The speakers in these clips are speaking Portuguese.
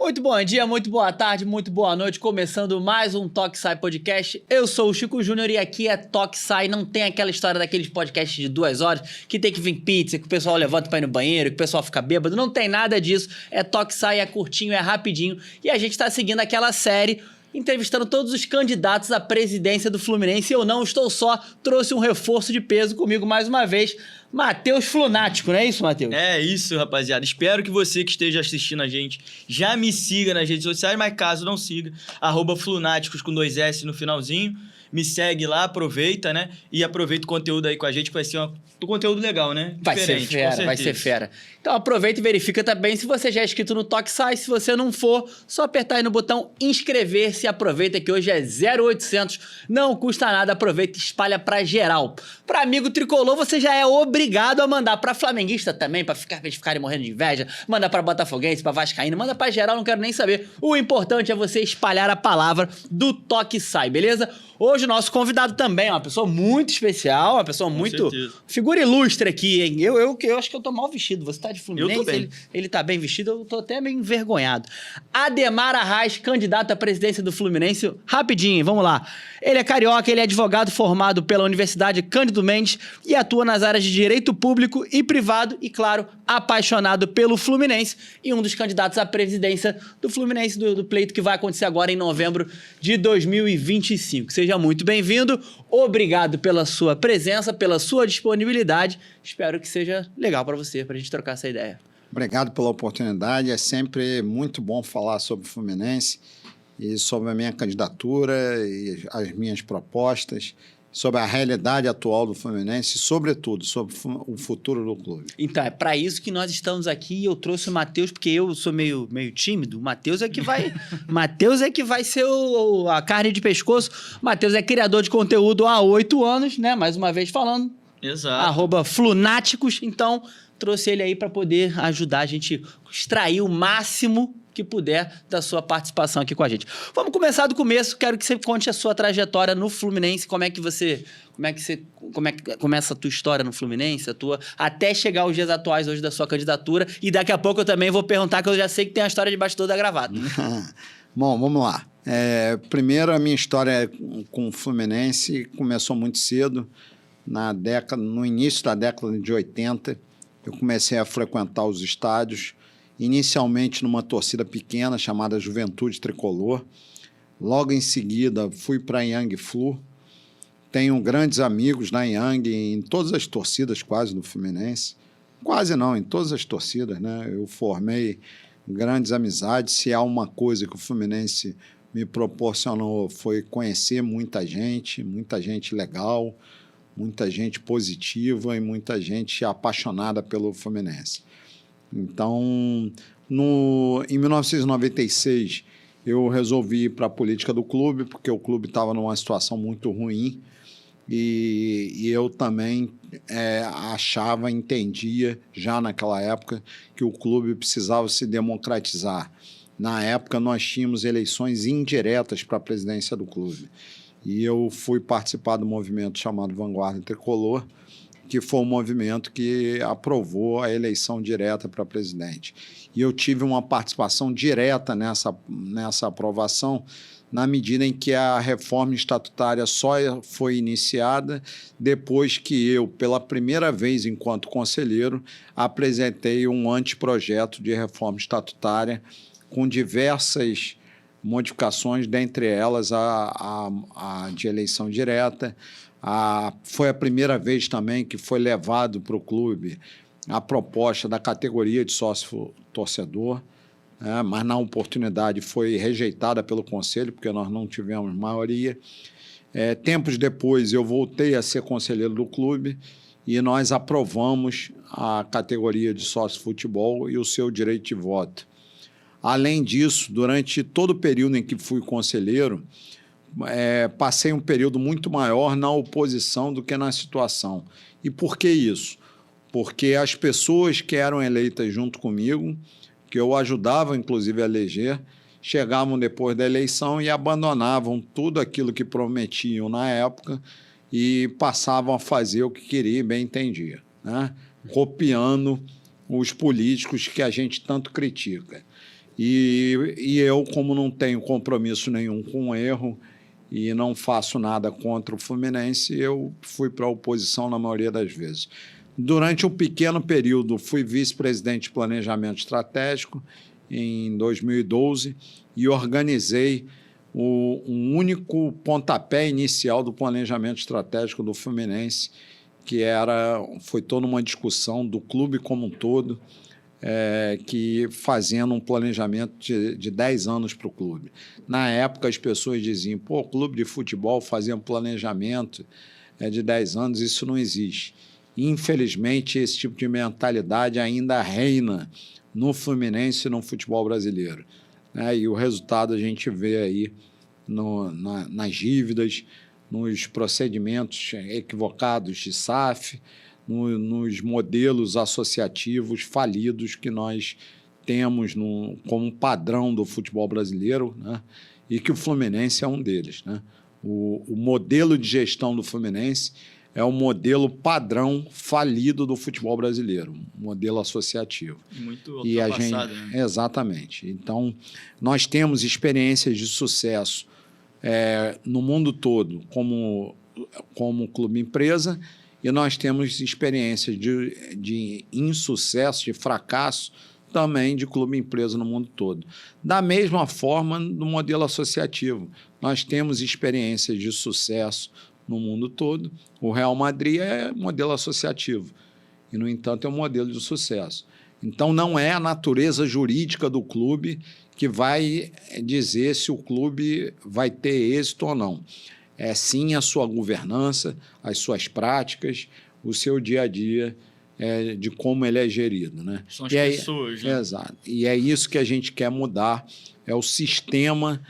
Muito bom dia, muito boa tarde, muito boa noite. Começando mais um Toque Sai Podcast. Eu sou o Chico Júnior e aqui é Toque Sai. Não tem aquela história daqueles podcasts de 2 horas que tem que vir pizza, que o pessoal levanta pra ir no banheiro, que o pessoal fica bêbado. Não tem nada disso. É Toque Sai, é curtinho, é rapidinho. E a gente tá seguindo aquela série entrevistando todos os candidatos à presidência do Fluminense. Eu não estou só, trouxe um reforço de peso comigo mais uma vez. Matheus Flunático, não é isso, Matheus? É isso, rapaziada. Espero que você que esteja assistindo a gente já me siga nas redes sociais, mas caso não siga, @Flunáticos com 2 S no finalzinho. Me segue lá, aproveita, né? E aproveita o conteúdo aí com a gente, que vai ser um conteúdo legal, né? Vai ser fera, vai ser fera. Então aproveita e verifica também se você já é inscrito no Toque Sai. Se você não for, só apertar aí no botão inscrever-se. Aproveita que hoje é 0800, não custa nada. Aproveita e espalha pra geral. Pra amigo tricolor, você já é obrigado a mandar pra flamenguista também, pra eles ficarem morrendo de inveja. Manda pra botafoguense, pra vascaíno, manda pra geral, não quero nem saber. O importante é você espalhar a palavra do Toque Sai, beleza? Hoje o nosso convidado também é uma pessoa muito especial, uma pessoa muito... figura ilustre aqui, hein? Eu acho que eu tô mal vestido. Você tá de Fluminense? Eu tô bem. Ele tá bem vestido, eu tô até meio envergonhado. Ademar Arraes, candidato à presidência do Fluminense. Rapidinho, vamos lá. Ele é carioca, ele é advogado formado pela Universidade Cândido Mendes e atua nas áreas de direito público e privado e, claro, apaixonado pelo Fluminense e um dos candidatos à presidência do Fluminense, do pleito que vai acontecer agora em novembro de 2025. Seja muito bem-vindo, obrigado pela sua presença, pela sua disponibilidade. Espero que seja legal para você, para a gente trocar essa ideia. Obrigado pela oportunidade, é sempre muito bom falar sobre o Fluminense e sobre a minha candidatura e as minhas propostas, sobre a realidade atual do Fluminense e, sobretudo, sobre o futuro do clube. Então, é para isso que nós estamos aqui e eu trouxe o Matheus, porque eu sou meio tímido. O Matheus é que vai... Matheus é que vai ser a carne de pescoço. O Matheus é criador de conteúdo há 8 anos, né? Mais uma vez falando. Exato. @Flunáticos. Então, trouxe ele aí para poder ajudar a gente a extrair o máximo que puder da sua participação aqui com a gente. Vamos começar do começo. Quero que você conte a sua trajetória no Fluminense. Como é que começa a tua história no Fluminense, até chegar aos dias atuais hoje da sua candidatura. E daqui a pouco eu também vou perguntar, que eu já sei que tem a história de bastidor da gravata. Bom, vamos lá. Primeiro, a minha história com o Fluminense começou muito cedo. No início da década de 80, eu comecei a frequentar os estádios, inicialmente numa torcida pequena chamada Juventude Tricolor. Logo em seguida, fui para a Young Flu. Tenho grandes amigos na Young, em todas as torcidas quase do Fluminense. Quase não, em todas as torcidas, né? Eu formei grandes amizades. Se há uma coisa que o Fluminense me proporcionou foi conhecer muita gente legal, muita gente positiva e muita gente apaixonada pelo Fluminense. Então, em 1996, eu resolvi ir para a política do clube, porque o clube estava numa situação muito ruim e eu também entendia já naquela época que o clube precisava se democratizar. Na época, nós tínhamos eleições indiretas para a presidência do clube. E eu fui participar do movimento chamado Vanguarda Tricolor, que foi um movimento que aprovou a eleição direta para presidente. E eu tive uma participação direta nessa aprovação, na medida em que a reforma estatutária só foi iniciada depois que eu, pela primeira vez enquanto conselheiro, apresentei um anteprojeto de reforma estatutária com diversas modificações, dentre elas a de eleição direta. Foi a primeira vez também que foi levado para o clube a proposta da categoria de sócio-torcedor, mas na oportunidade foi rejeitada pelo Conselho, porque nós não tivemos maioria. Tempos depois eu voltei a ser conselheiro do clube e nós aprovamos a categoria de sócio-futebol e o seu direito de voto. Além disso, durante todo o período em que fui conselheiro, passei um período muito maior na oposição do que na situação. E por que isso? Porque as pessoas que eram eleitas junto comigo, que eu ajudava inclusive a eleger, chegavam depois da eleição e abandonavam tudo aquilo que prometiam na época e passavam a fazer o que queria e bem entendia, né? Copiando os políticos que a gente tanto critica. E eu, como não tenho compromisso nenhum com o erro e não faço nada contra o Fluminense, eu fui para a oposição na maioria das vezes. Durante um pequeno período, fui vice-presidente de planejamento estratégico em 2012 e organizei um único pontapé inicial do planejamento estratégico do Fluminense, que foi toda uma discussão do clube como um todo, que fazendo um planejamento de 10 anos para o clube. Na época, as pessoas diziam, pô, clube de futebol fazia um planejamento de 10 anos, isso não existe. Infelizmente, esse tipo de mentalidade ainda reina no Fluminense e no futebol brasileiro. E o resultado a gente vê aí nas dívidas, nos procedimentos equivocados de SAF, nos modelos associativos falidos que nós temos como padrão do futebol brasileiro, né? E que o Fluminense é um deles, né? O modelo de gestão do Fluminense é o modelo padrão falido do futebol brasileiro, um modelo associativo. Muito ultrapassado, né? Exatamente. Então, nós temos experiências de sucesso no mundo todo como clube-empresa, e nós temos experiências de insucesso, de fracasso, também de clube-empresa no mundo todo. Da mesma forma, no modelo associativo, nós temos experiências de sucesso no mundo todo. O Real Madrid é modelo associativo e, no entanto, é um modelo de sucesso. Então, não é a natureza jurídica do clube que vai dizer se o clube vai ter êxito ou não. É sim a sua governança, as suas práticas, o seu dia a dia, de como ele é gerido, né? São as pessoas, né? Exato. E é isso que a gente quer mudar, é o sistema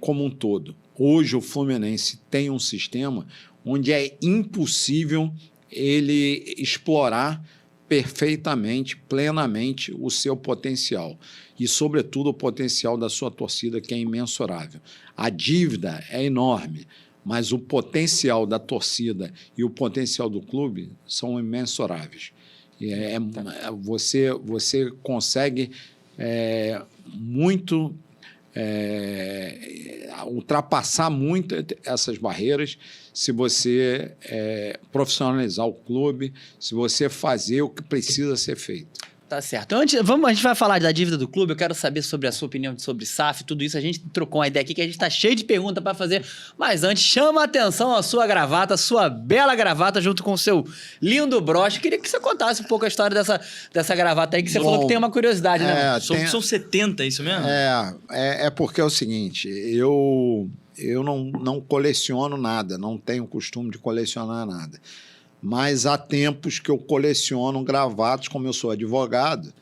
como um todo. Hoje o Fluminense tem um sistema onde é impossível ele explorar perfeitamente, plenamente o seu potencial e, sobretudo, o potencial da sua torcida, que é imensurável. A dívida é enorme, mas o potencial da torcida e o potencial do clube são imensuráveis. Você consegue ultrapassar muito essas barreiras se você profissionalizar o clube, se você fazer o que precisa ser feito. Tá certo. A gente vai falar da dívida do clube, eu quero saber sobre a sua opinião sobre SAF, tudo isso. A gente trocou uma ideia aqui que a gente tá cheio de perguntas para fazer, mas antes, chama a atenção a sua gravata, sua bela gravata, junto com o seu lindo broche. Queria que você contasse um pouco a história dessa gravata aí, que você falou que tem uma curiosidade, né? São 70, é isso mesmo? Porque é o seguinte, eu não coleciono nada, não tenho costume de colecionar nada. Mas há tempos que eu coleciono gravatas, como eu sou advogado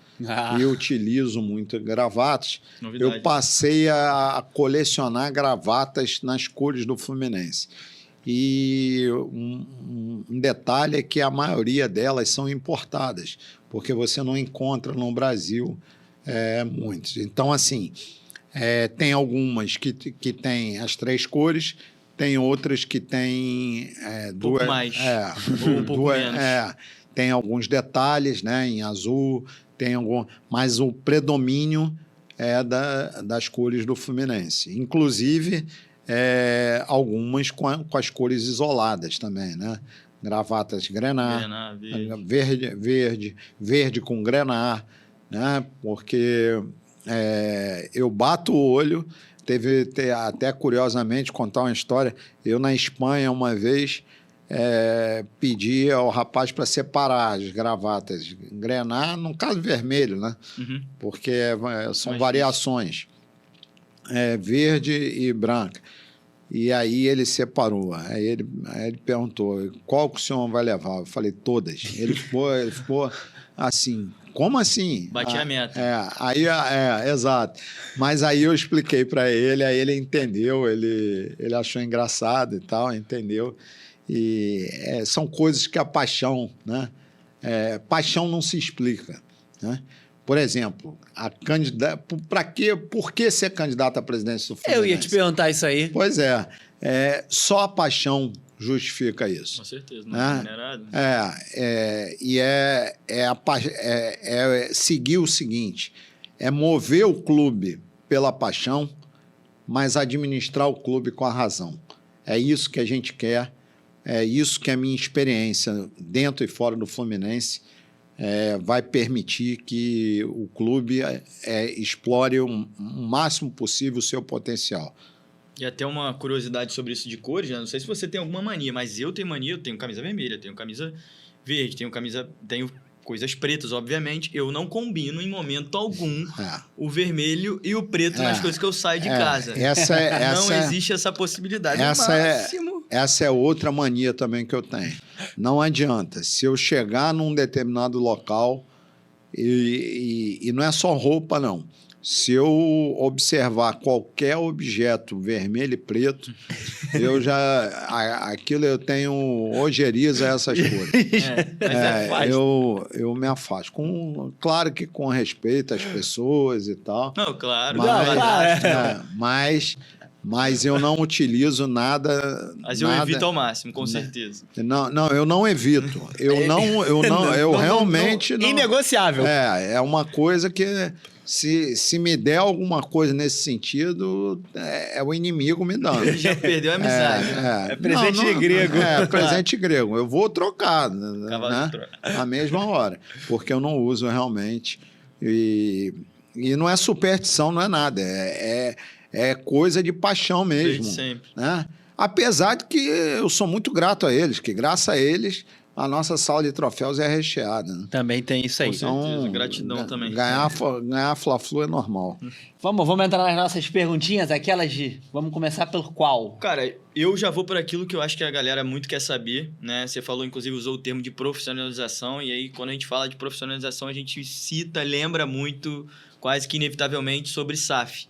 e utilizo muito gravatas, eu passei a colecionar gravatas nas cores do Fluminense. E um detalhe é que a maioria delas são importadas, porque você não encontra no Brasil muitas. Então, assim, tem algumas que têm as 3 cores, tem outras que têm duas. Pouco mais. Ou um pouco menos. Tem alguns detalhes, né, em azul, mas o predomínio é das cores do Fluminense. Inclusive, algumas com as cores isoladas também, né? Gravatas Grená, verde com Grená, né? Porque eu bato o olho. Teve até, curiosamente, contar uma história. Eu, na Espanha, uma vez, pedi ao rapaz para separar as gravatas Grená, no caso vermelho, né? Uhum. Porque são variações, verde e branca. E aí ele separou. Aí ele perguntou, qual que o senhor vai levar? Eu falei, todas. Ele ficou assim... Como assim? Bati a meta. Exato. Mas aí eu expliquei para ele, aí ele entendeu, ele achou engraçado e tal, entendeu? E são coisas que a paixão, né? Paixão não se explica, né? Por exemplo, por que ser candidato à presidência do Fluminense? Eu ia te perguntar isso aí. Pois só a paixão justifica isso. Com certeza, não é remunerado. Seguir o seguinte, é mover o clube pela paixão, mas administrar o clube com a razão. É isso que a gente quer, é isso que a minha experiência dentro e fora do Fluminense vai permitir que o clube explore o máximo possível o seu potencial. E até uma curiosidade sobre isso de cores, né? Não sei se você tem alguma mania, mas eu tenho mania, eu tenho camisa vermelha, tenho camisa verde, tenho coisas pretas, obviamente. Eu não combino em momento algum o vermelho e o preto nas coisas que eu saio de casa. Não existe essa possibilidade. Essa é outra mania também que eu tenho. Não adianta. Se eu chegar num determinado local, e não é só roupa, não. Se eu observar qualquer objeto vermelho e preto, aquilo eu tenho ojeriza a essas cores. Eu me afasto. Claro que com respeito às pessoas e tal. Não, claro. Mas eu não utilizo nada. Mas eu evito ao máximo, com certeza. Não, eu não evito. Eu realmente não. Inegociável. É uma coisa que se me der alguma coisa nesse sentido, é o inimigo me dando. Já perdeu a amizade. É presente grego. Presente grego. Eu vou trocar, né? Na mesma hora. Porque eu não uso realmente. E não é superstição, não é nada. É coisa de paixão mesmo. Sempre. Né? Apesar de que eu sou muito grato a eles, que graças a eles a nossa sala de troféus é recheada. Né? Também tem isso aí. Com certeza, gratidão também. Ganhar Fla-Flu é normal. Vamos entrar nas nossas perguntinhas, aquelas de... Vamos começar pelo qual? Cara, eu já vou por aquilo que eu acho que a galera muito quer saber, né? Você falou, inclusive, usou o termo de profissionalização, e aí quando a gente fala de profissionalização, a gente lembra muito, quase que inevitavelmente, sobre SAF,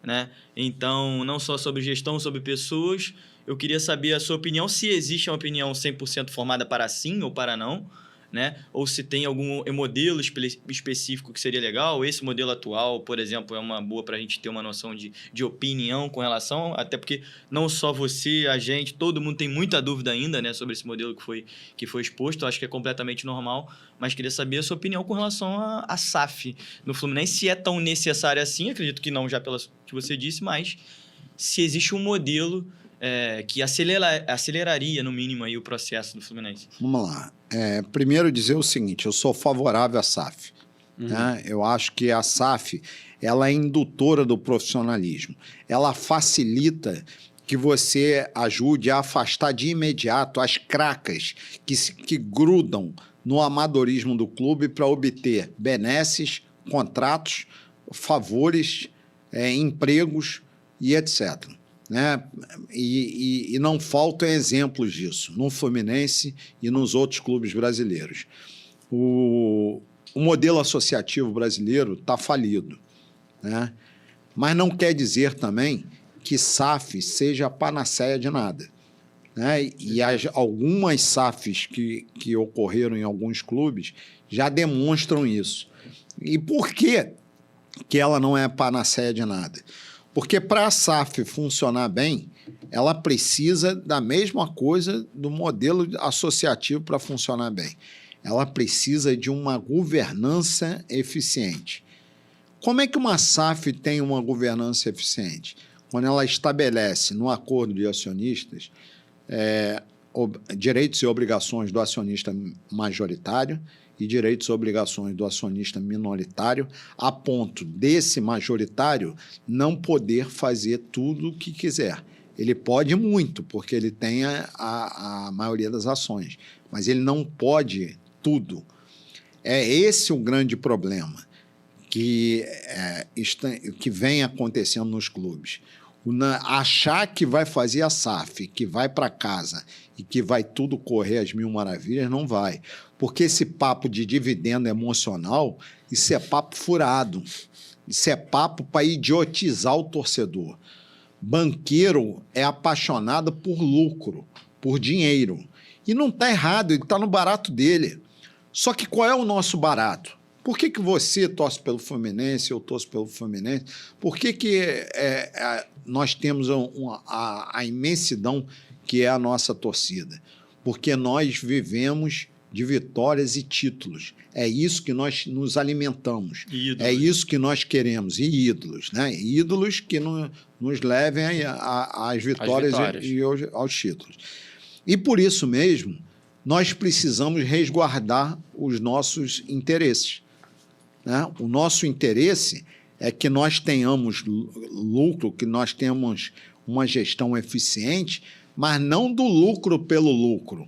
né? Então, não só sobre gestão, sobre pessoas. Eu queria saber a sua opinião, se existe uma opinião 100% formada para sim ou para não, né? Ou se tem algum modelo específico que seria legal. Esse modelo atual, por exemplo, é uma boa para a gente ter uma noção de opinião com relação, até porque não só você, a gente, todo mundo tem muita dúvida ainda, né, sobre esse modelo que foi exposto. Eu acho que é completamente normal, mas queria saber a sua opinião com relação a SAF no Fluminense, se é tão necessária assim, acredito que não, já pelo que você disse, mas se existe um modelo que aceleraria, no mínimo, aí, o processo do Fluminense. Vamos lá. Primeiro dizer o seguinte, eu sou favorável à SAF. Né? Eu acho que a SAF ela é indutora do profissionalismo. Ela facilita que você ajude a afastar de imediato as cracas que grudam no amadorismo do clube para obter benesses, contratos, favores, empregos e etc. Né? E não faltam exemplos disso no Fluminense e nos outros clubes brasileiros. O modelo associativo brasileiro está falido, né? Mas não quer dizer também que SAF seja a panaceia de nada, né? E algumas SAFs que ocorreram em alguns clubes já demonstram isso. E por que ela não é panaceia de nada? Porque para a SAF funcionar bem, ela precisa da mesma coisa do modelo associativo para funcionar bem. Ela precisa de uma governança eficiente. Como é que uma SAF tem uma governança eficiente? Quando ela estabelece no acordo de acionistas direitos e obrigações do acionista majoritário e direitos e obrigações do acionista minoritário, a ponto desse majoritário não poder fazer tudo o que quiser. Ele pode muito, porque ele tem a maioria das ações, mas ele não pode tudo. É esse o grande problema que vem acontecendo nos clubes. Achar que vai fazer a SAF, que vai para casa e que vai tudo correr às mil maravilhas, não vai. Porque esse papo de dividendo emocional, isso é papo furado. Isso é papo para idiotizar o torcedor. Banqueiro é apaixonado por lucro, por dinheiro. E não está errado, ele está no barato dele. Só que qual é o nosso barato? Por que você torce pelo Fluminense, eu torço pelo Fluminense? Por que nós temos a imensidão que é a nossa torcida? Porque nós vivemos de vitórias e títulos. É isso que nós nos alimentamos. Ídolos. É isso que nós queremos. E ídolos, né? Ídolos que nos levem às vitórias e aos títulos. E por isso mesmo, nós precisamos resguardar os nossos interesses, né? O nosso interesse é que nós tenhamos lucro, que nós tenhamos uma gestão eficiente, mas não do lucro pelo lucro,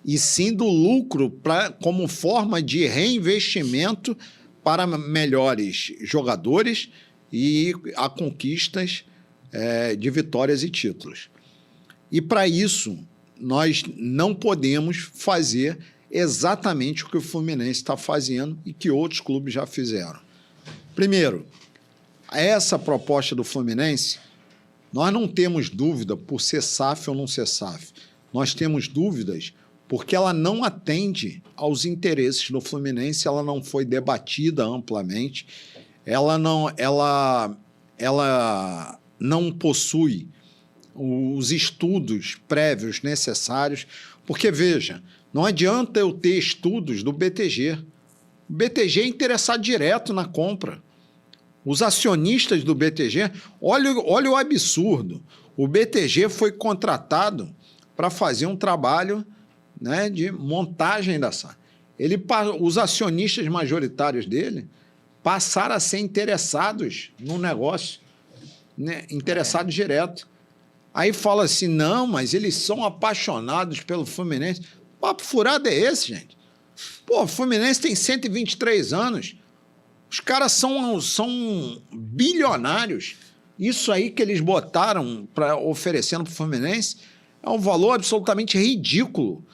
e sim do lucro como forma de reinvestimento para melhores jogadores e a conquistas de vitórias e títulos. E para isso, nós não podemos fazer exatamente o que o Fluminense está fazendo e que outros clubes já fizeram. Primeiro, essa proposta do Fluminense, nós não temos dúvida por ser SAF ou não ser SAF. Nós temos dúvidas porque ela não atende aos interesses do Fluminense, ela não foi debatida amplamente, ela não possui os estudos prévios necessários, porque, veja, não adianta eu ter estudos do BTG. O BTG é interessado direto na compra. Os acionistas do BTG, olha o absurdo, o BTG foi contratado para fazer um trabalho, né, de montagem da SAF. Os acionistas majoritários dele passaram a ser interessados no negócio, né, interessados direto. Aí fala assim, não, mas eles são apaixonados pelo Fluminense. Papo furado é esse, gente? Pô, o Fluminense tem 123 anos. Os caras são bilionários. Isso aí que eles botaram oferecendo para o Fluminense é um valor absolutamente ridículo.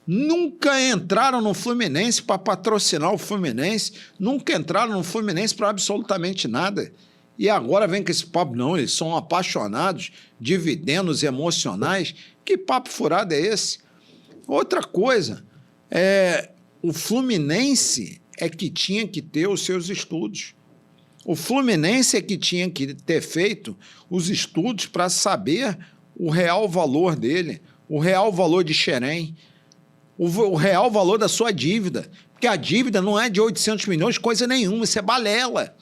Nunca entraram no Fluminense para patrocinar o Fluminense, nunca entraram no Fluminense para absolutamente nada. E agora vem com esse papo, não, eles são apaixonados, dividendos emocionais. Que papo furado é esse? Outra coisa, o Fluminense é que tinha que ter os seus estudos. O Fluminense é que tinha que ter feito os estudos para saber o real valor dele, o real valor de Xerém, o real valor da sua dívida. Porque a dívida não é de 800 milhões, coisa nenhuma, isso é balela.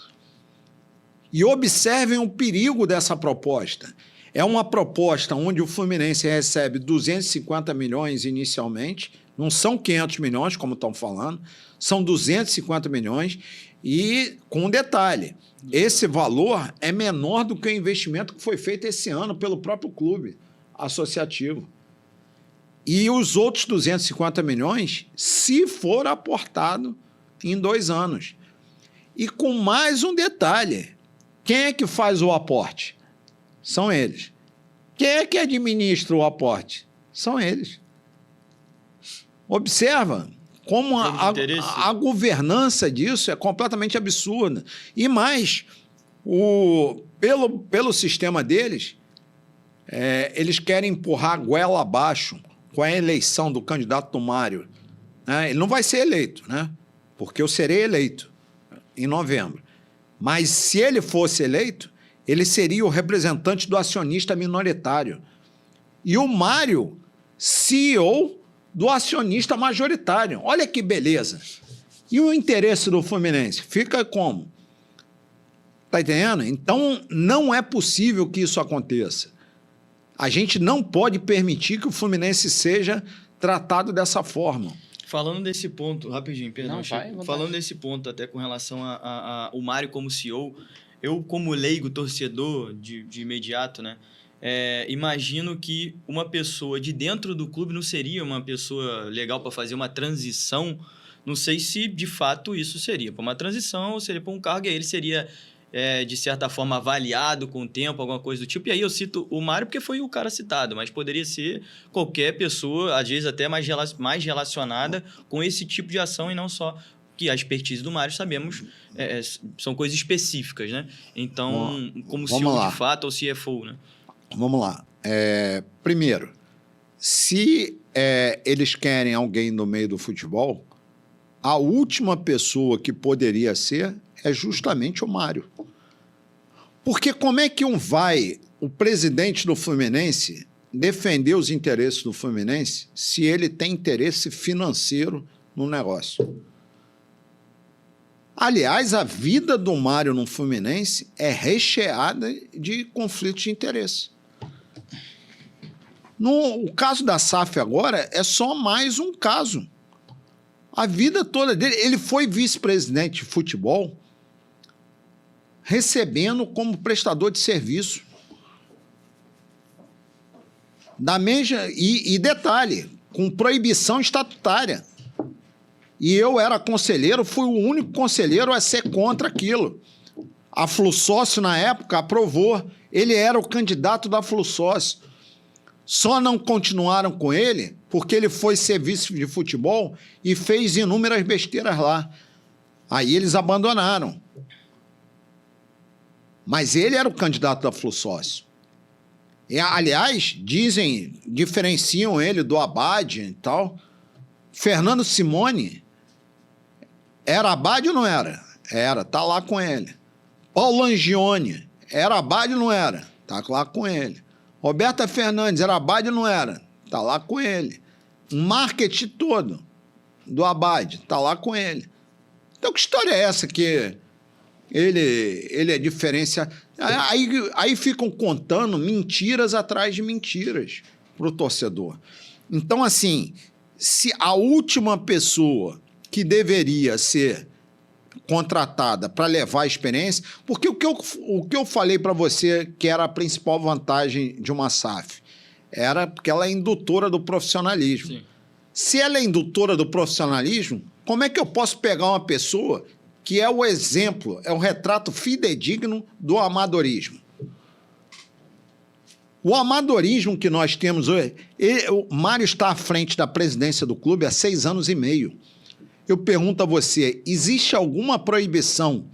E observem o perigo dessa proposta. É uma proposta onde o Fluminense recebe 250 milhões inicialmente, não são 500 milhões, como estão falando, são 250 milhões, e com um detalhe, esse valor é menor do que o investimento que foi feito esse ano pelo próprio clube associativo. E os outros 250 milhões, se for aportado em 2 anos. E com mais um detalhe, quem é que faz o aporte? São eles. Quem é que administra o aporte? São eles. Observa como a governança disso é completamente absurda. E mais, pelo sistema deles, eles querem empurrar a goela abaixo com a eleição do candidato do Mário. Né? Ele não vai ser eleito, né? Porque eu serei eleito em novembro. Mas se ele fosse eleito, ele seria o representante do acionista minoritário. E o Mário, CEO do acionista majoritário. Olha que beleza. E o interesse do Fluminense? Fica como? Está entendendo? Então, não é possível que isso aconteça. A gente não pode permitir que o Fluminense seja tratado dessa forma. Falando desse ponto, rapidinho, perdão, Não, falando desse ponto até com relação ao Mário como CEO, eu como leigo, torcedor de imediato, né, imagino que uma pessoa de dentro do clube não seria uma pessoa legal para fazer uma transição. Não sei se de fato isso seria para uma transição ou seria para um cargo, e aí ele seria de certa forma avaliado com o tempo, alguma coisa do tipo. E aí eu cito o Mário porque foi o cara citado, mas poderia ser qualquer pessoa, às vezes até mais relacionada com esse tipo de ação, e não só que a expertise do Mário, sabemos, são coisas específicas, né? Então, como CEO de fato ou CFO, né? Vamos lá. Primeiro, se eles querem alguém no meio do futebol, a última pessoa que poderia ser é justamente o Mário. Porque como é que o presidente do Fluminense defender os interesses do Fluminense se ele tem interesse financeiro no negócio. Aliás, a vida do Mário no Fluminense é recheada de conflitos de interesse. O caso da SAF agora é só mais um caso. A vida toda dele, ele foi vice-presidente de futebol, recebendo como prestador de serviço. E detalhe, com proibição estatutária. E eu era conselheiro, fui o único conselheiro a ser contra aquilo. A Flusócio, na época, aprovou. Ele era o candidato da Flusócio. Só não continuaram com ele porque ele foi ser vice de futebol e fez inúmeras besteiras lá. Aí eles abandonaram. Mas ele era o candidato da Flusócio. E, aliás, diferenciam ele do Abade e tal. Fernando Simone era Abade ou não era? Era, tá lá com ele. Paulo Angione era Abade ou não era? Tá lá com ele. Roberta Fernandes era Abade ou não era? Tá lá com ele. O marketing todo do Abade tá lá com ele. Então, que história é essa que ele é diferenciado? Aí ficam contando mentiras atrás de mentiras pro torcedor. Então, assim, se a última pessoa que deveria ser contratada para levar a experiência... Porque o que eu falei para você que era a principal vantagem de uma SAF era porque ela é indutora do profissionalismo. Sim. Se ela é indutora do profissionalismo, como é que eu posso pegar uma pessoa que é o exemplo, é o retrato fidedigno do amadorismo? O amadorismo que nós temos hoje... O Mário está à frente da presidência do clube há 6 anos e meio. Eu pergunto a você, existe alguma proibição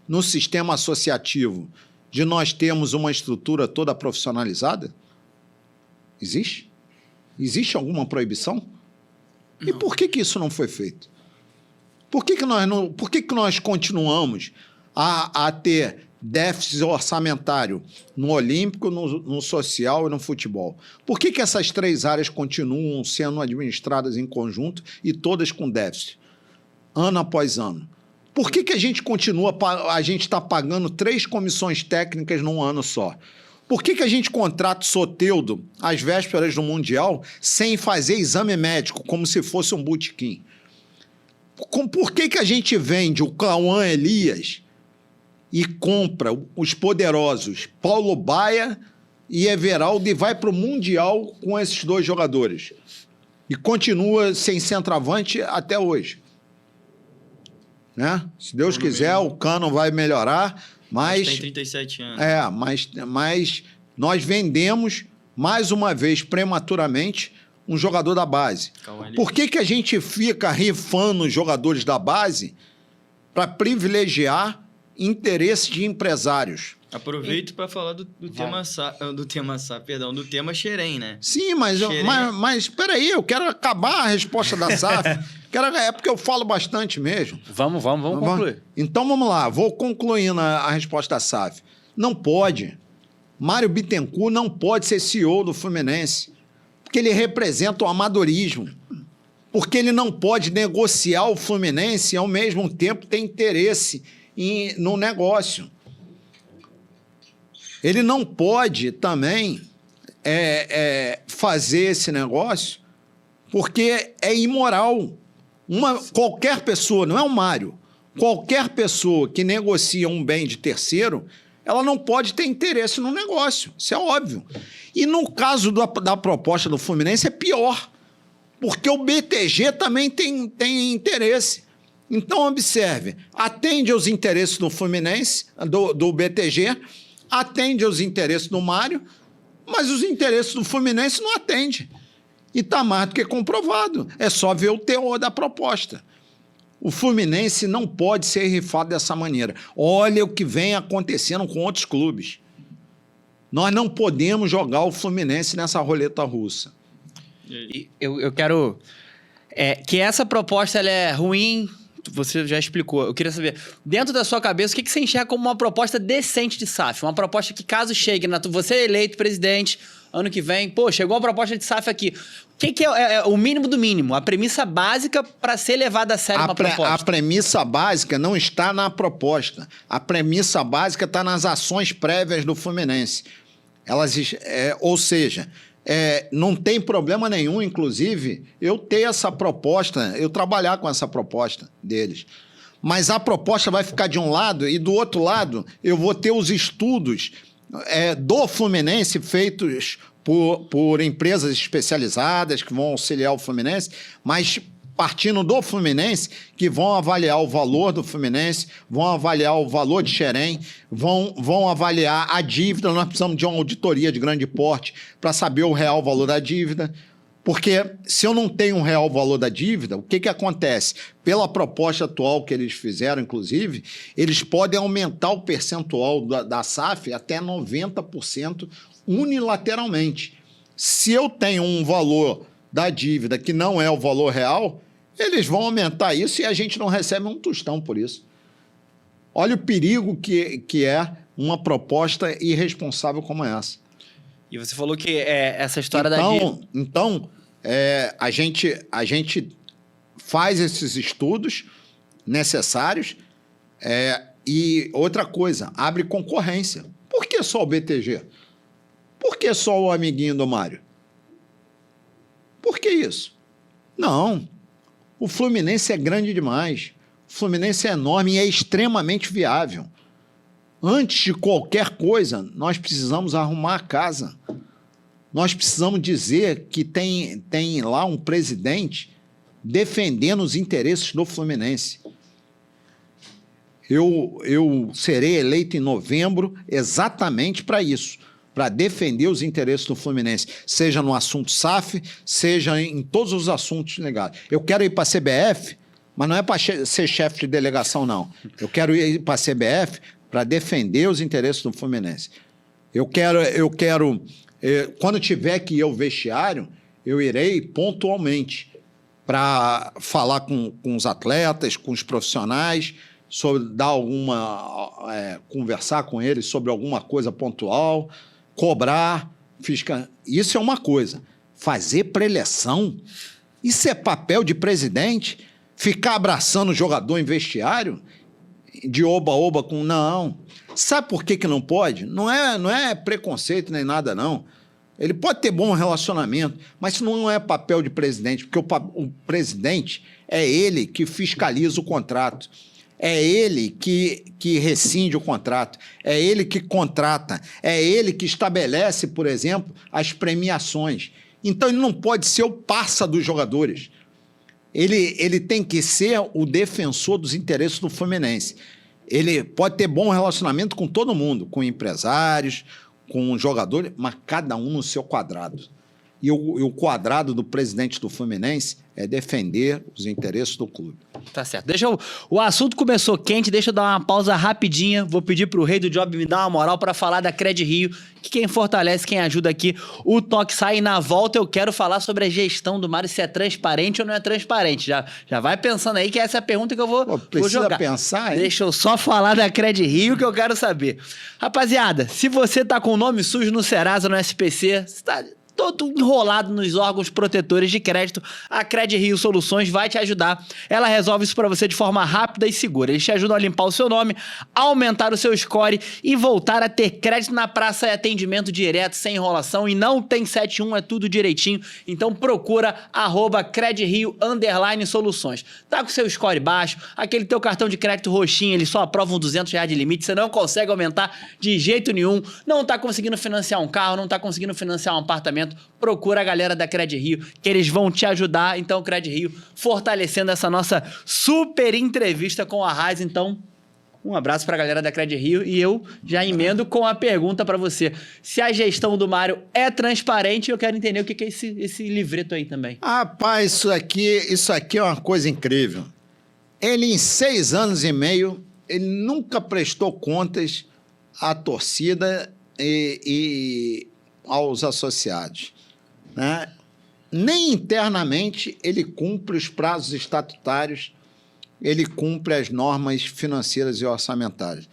no sistema associativo de nós termos uma estrutura toda profissionalizada? Existe? Existe alguma proibição? Não. E por que isso não foi feito? Por que nós continuamos a ter déficit orçamentário no olímpico, no social e no futebol? Por que essas 3 áreas continuam sendo administradas em conjunto e todas com déficit, ano após ano? Por que a gente está pagando 3 comissões técnicas num ano só? Por que a gente contrata o Soteldo às vésperas do Mundial sem fazer exame médico, como se fosse um botequim? Por que a gente vende o Cauã Elias e compra os poderosos Paulo Baia e Everaldo e vai para o Mundial com esses 2 jogadores? E continua sem centroavante até hoje. Né? Se Deus quiser, o Cano vai melhorar, mas... Tem 37 anos. Mas nós vendemos, mais uma vez, prematuramente, um jogador da base. Por que a gente fica rifando os jogadores da base para privilegiar interesses de empresários? Aproveito para falar do tema Xerém, né? Sim, mas espera aí, eu quero acabar a resposta da SAF. É porque eu falo bastante mesmo. Vamos concluir. Então vamos lá, vou concluindo a resposta da SAF. Não pode. Mário Bittencourt não pode ser CEO do Fluminense, porque ele representa o amadorismo. Porque ele não pode negociar o Fluminense e, ao mesmo tempo, ter interesse no negócio. Ele não pode também fazer esse negócio porque é imoral. Qualquer pessoa, não é o Mário, qualquer pessoa que negocia um bem de terceiro, ela não pode ter interesse no negócio. Isso é óbvio. E no caso da proposta do Fluminense é pior, porque o BTG também tem interesse. Então, observe, atende aos interesses do Fluminense, do BTG, atende aos interesses do Mário, mas os interesses do Fluminense não atende. E está mais do que comprovado. É só ver o teor da proposta. O Fluminense não pode ser rifado dessa maneira. Olha o que vem acontecendo com outros clubes. Nós não podemos jogar o Fluminense nessa roleta russa. Eu quero... que essa proposta ela é ruim... Você já explicou. Eu queria saber, dentro da sua cabeça, o que você enxerga como uma proposta decente de SAF? Uma proposta que, caso chegue, você é eleito presidente, ano que vem, pô, chegou a proposta de SAF aqui. O que é o mínimo do mínimo? A premissa básica para ser levada a sério uma proposta? A premissa básica não está na proposta. A premissa básica está nas ações prévias do Fluminense. Ou seja, não tem problema nenhum, inclusive, eu ter essa proposta, eu trabalhar com essa proposta deles. Mas a proposta vai ficar de um lado e do outro lado eu vou ter os estudos do Fluminense feitos por empresas especializadas que vão auxiliar o Fluminense, mas partindo do Fluminense, que vão avaliar o valor do Fluminense, vão avaliar o valor de Xerém, vão avaliar a dívida. Nós precisamos de uma auditoria de grande porte para saber o real valor da dívida. Porque se eu não tenho um real valor da dívida, o que acontece? Pela proposta atual que eles fizeram, inclusive, eles podem aumentar o percentual da SAF até 90% unilateralmente. Se eu tenho um valor da dívida que não é o valor real, eles vão aumentar isso e a gente não recebe um tostão por isso. Olha o perigo que é uma proposta irresponsável como essa. E você falou que essa história da dívida... Então, a gente faz esses estudos necessários e outra coisa, abre concorrência. Por que só o BTG? Por que só o amiguinho do Mário? Por que isso? Não. O Fluminense é grande demais. O Fluminense é enorme e é extremamente viável. Antes de qualquer coisa, nós precisamos arrumar a casa. Nós precisamos dizer que tem lá um presidente defendendo os interesses do Fluminense. Eu serei eleito em novembro exatamente para isso, para defender os interesses do Fluminense, seja no assunto SAF, seja em todos os assuntos legais. Eu quero ir para a CBF, mas não é para ser chefe de delegação, não. Eu quero ir para a CBF para defender os interesses do Fluminense. Eu quero quando tiver que ir ao vestiário, eu irei pontualmente para falar com os atletas, com os profissionais, sobre conversar com eles sobre alguma coisa pontual, cobrar, Isso é uma coisa. Fazer preleção, isso é papel de presidente? Ficar abraçando o jogador em vestiário? De oba-oba com... Não. Sabe por que não pode? Não é preconceito nem nada, não. Ele pode ter bom relacionamento, mas isso não é papel de presidente, porque o presidente é ele que fiscaliza o contrato. É ele que rescinde o contrato, é ele que contrata, é ele que estabelece, por exemplo, as premiações. Então, ele não pode ser o parça dos jogadores. Ele tem que ser o defensor dos interesses do Fluminense. Ele pode ter bom relacionamento com todo mundo, com empresários, com jogadores, mas cada um no seu quadrado. E o quadrado do presidente do Fluminense é defender os interesses do clube. Tá certo. O assunto começou quente, deixa eu dar uma pausa rapidinha. Vou pedir pro Rei do Job me dar uma moral para falar da Cred Rio, que quem fortalece, quem ajuda aqui, o Toque Sai. E na volta eu quero falar sobre a gestão do Mário, se é transparente ou não é transparente. Já vai pensando aí que essa é a pergunta que eu vou jogar. Pensar, hein? Deixa eu só falar da Cred Rio que eu quero saber. Rapaziada, se você tá com o nome sujo no Serasa, no SPC, você tá todo enrolado nos órgãos protetores de crédito, a Cred Rio Soluções vai te ajudar. Ela resolve isso para você de forma rápida e segura. Eles te ajudam a limpar o seu nome, aumentar o seu score e voltar a ter crédito na praça e atendimento direto, sem enrolação, e não tem 71, é tudo direitinho. Então procura @CredRio_Soluções. Tá com seu score baixo, aquele teu cartão de crédito roxinho, ele só aprova R$200 de limite, você não consegue aumentar de jeito nenhum, não tá conseguindo financiar um carro, não tá conseguindo financiar um apartamento, procura a galera da Cred Rio, que eles vão te ajudar. Então, Cred Rio fortalecendo essa nossa super entrevista com a Raiz. Então, um abraço pra galera da Cred Rio e eu já emendo com a pergunta pra você. Se a gestão do Mário é transparente, eu quero entender o que é esse livreto aí também. Rapaz, isso aqui é uma coisa incrível. Ele, em 6 anos e meio, ele nunca prestou contas à torcida e aos associados, né? Nem internamente ele cumpre os prazos estatutários, ele cumpre as normas financeiras e orçamentárias.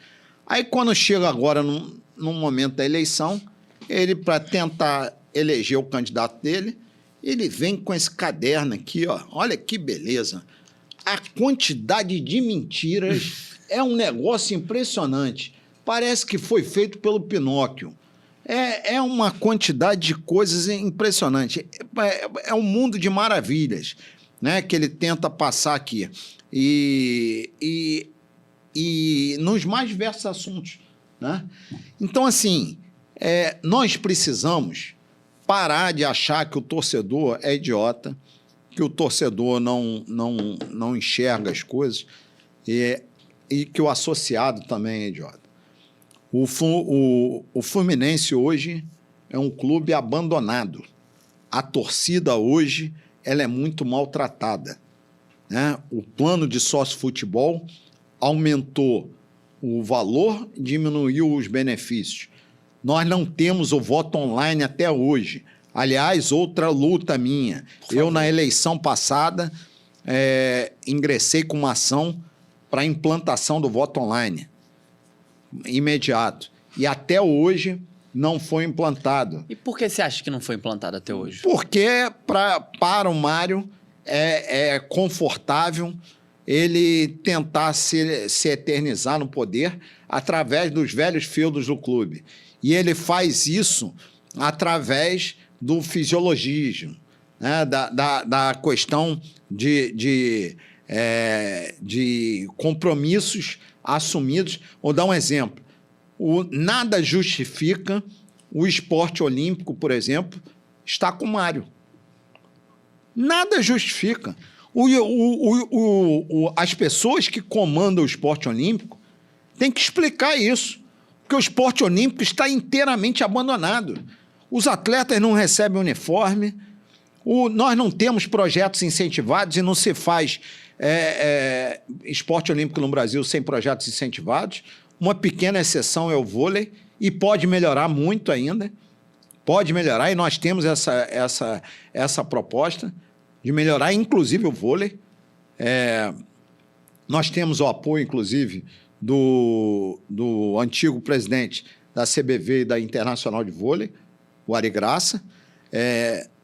Aí, quando chega agora, num momento da eleição, ele, para tentar eleger o candidato dele, ele vem com esse caderno aqui, ó. Olha que beleza. A quantidade de mentiras é um negócio impressionante. Parece que foi feito pelo Pinóquio. É uma quantidade de coisas impressionante. É um mundo de maravilhas, né, que ele tenta passar aqui. E nos mais diversos assuntos, né? Então, assim, nós precisamos parar de achar que o torcedor é idiota, que o torcedor não enxerga as coisas e que o associado também é idiota. O Fluminense hoje é um clube abandonado. A torcida hoje ela é muito maltratada, né? O plano de sócio-futebol aumentou o valor, diminuiu os benefícios. Nós não temos o voto online até hoje. Aliás, outra luta minha. Eu, na eleição passada, ingressei com uma ação para a implantação do voto online imediato. E até hoje não foi implantado. E por que você acha que não foi implantado até hoje? Porque para o Mário é confortável ele tentar se eternizar no poder através dos velhos feudos do clube. E ele faz isso através do fisiologismo, né? da questão de compromissos assumidos. Vou dar um exemplo. Nada justifica o esporte olímpico, por exemplo, estar com o Mário. Nada justifica. As pessoas que comandam o esporte olímpico têm que explicar isso, porque o esporte olímpico está inteiramente abandonado. Os atletas não recebem uniforme, nós não temos projetos incentivados e não se faz esporte olímpico no Brasil sem projetos incentivados. Uma pequena exceção é o vôlei, e pode melhorar muito ainda. Pode melhorar, e nós temos essa proposta de melhorar, inclusive, o vôlei. Nós temos o apoio, inclusive, do antigo presidente da CBV e da Internacional de Vôlei, o Ari Graça.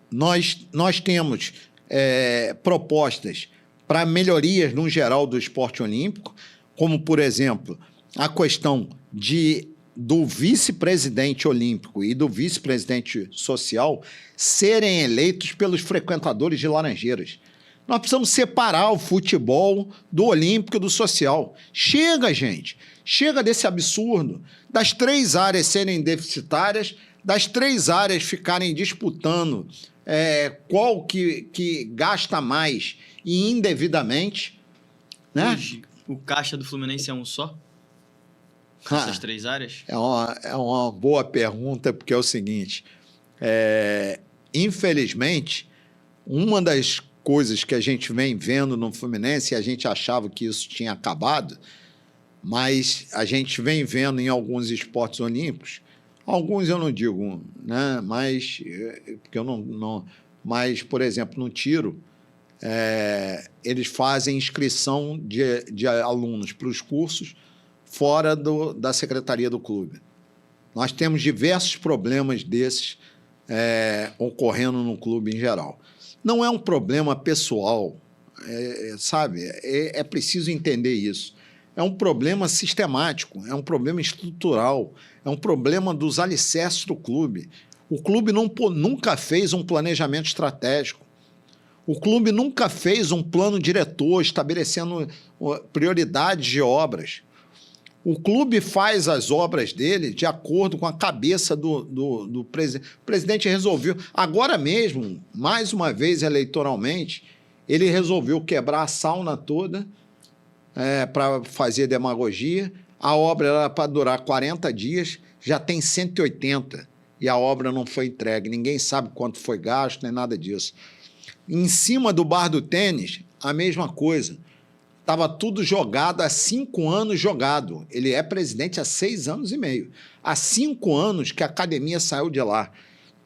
Nós temos propostas para melhorias no geral do esporte olímpico, como, por exemplo, a questão do vice-presidente olímpico e do vice-presidente social serem eleitos pelos frequentadores de Laranjeiras. Nós precisamos separar o futebol do olímpico e do social. Chega, gente. Chega desse absurdo das 3 áreas serem deficitárias, das 3 áreas ficarem disputando qual que gasta mais e indevidamente. Né? Hoje, o caixa do Fluminense é um só? Essas 3 áreas? É uma boa pergunta, porque é o seguinte, infelizmente, uma das coisas que a gente vem vendo no Fluminense, e a gente achava que isso tinha acabado, mas a gente vem vendo em alguns esportes olímpicos, alguns eu não digo, né? Mas, porque eu não, mas, por exemplo, no tiro, eles fazem inscrição de alunos para os cursos fora da secretaria do clube. Nós temos diversos problemas desses ocorrendo no clube em geral. Não é um problema pessoal, sabe? É preciso entender isso. É um problema sistemático, é um problema estrutural, é um problema dos alicerces do clube. O clube nunca fez um planejamento estratégico. O clube nunca fez um plano diretor estabelecendo prioridades de obras. O clube faz as obras dele de acordo com a cabeça do presidente. O presidente resolveu, agora mesmo, mais uma vez eleitoralmente, ele resolveu quebrar a sauna toda para fazer demagogia. A obra era para durar 40 dias, já tem 180 e a obra não foi entregue. Ninguém sabe quanto foi gasto, nem nada disso. Em cima do bar do tênis, a mesma coisa. Estava tudo jogado, há 5 anos jogado. Ele é presidente há 6 anos e meio. Há 5 anos que a academia saiu de lá.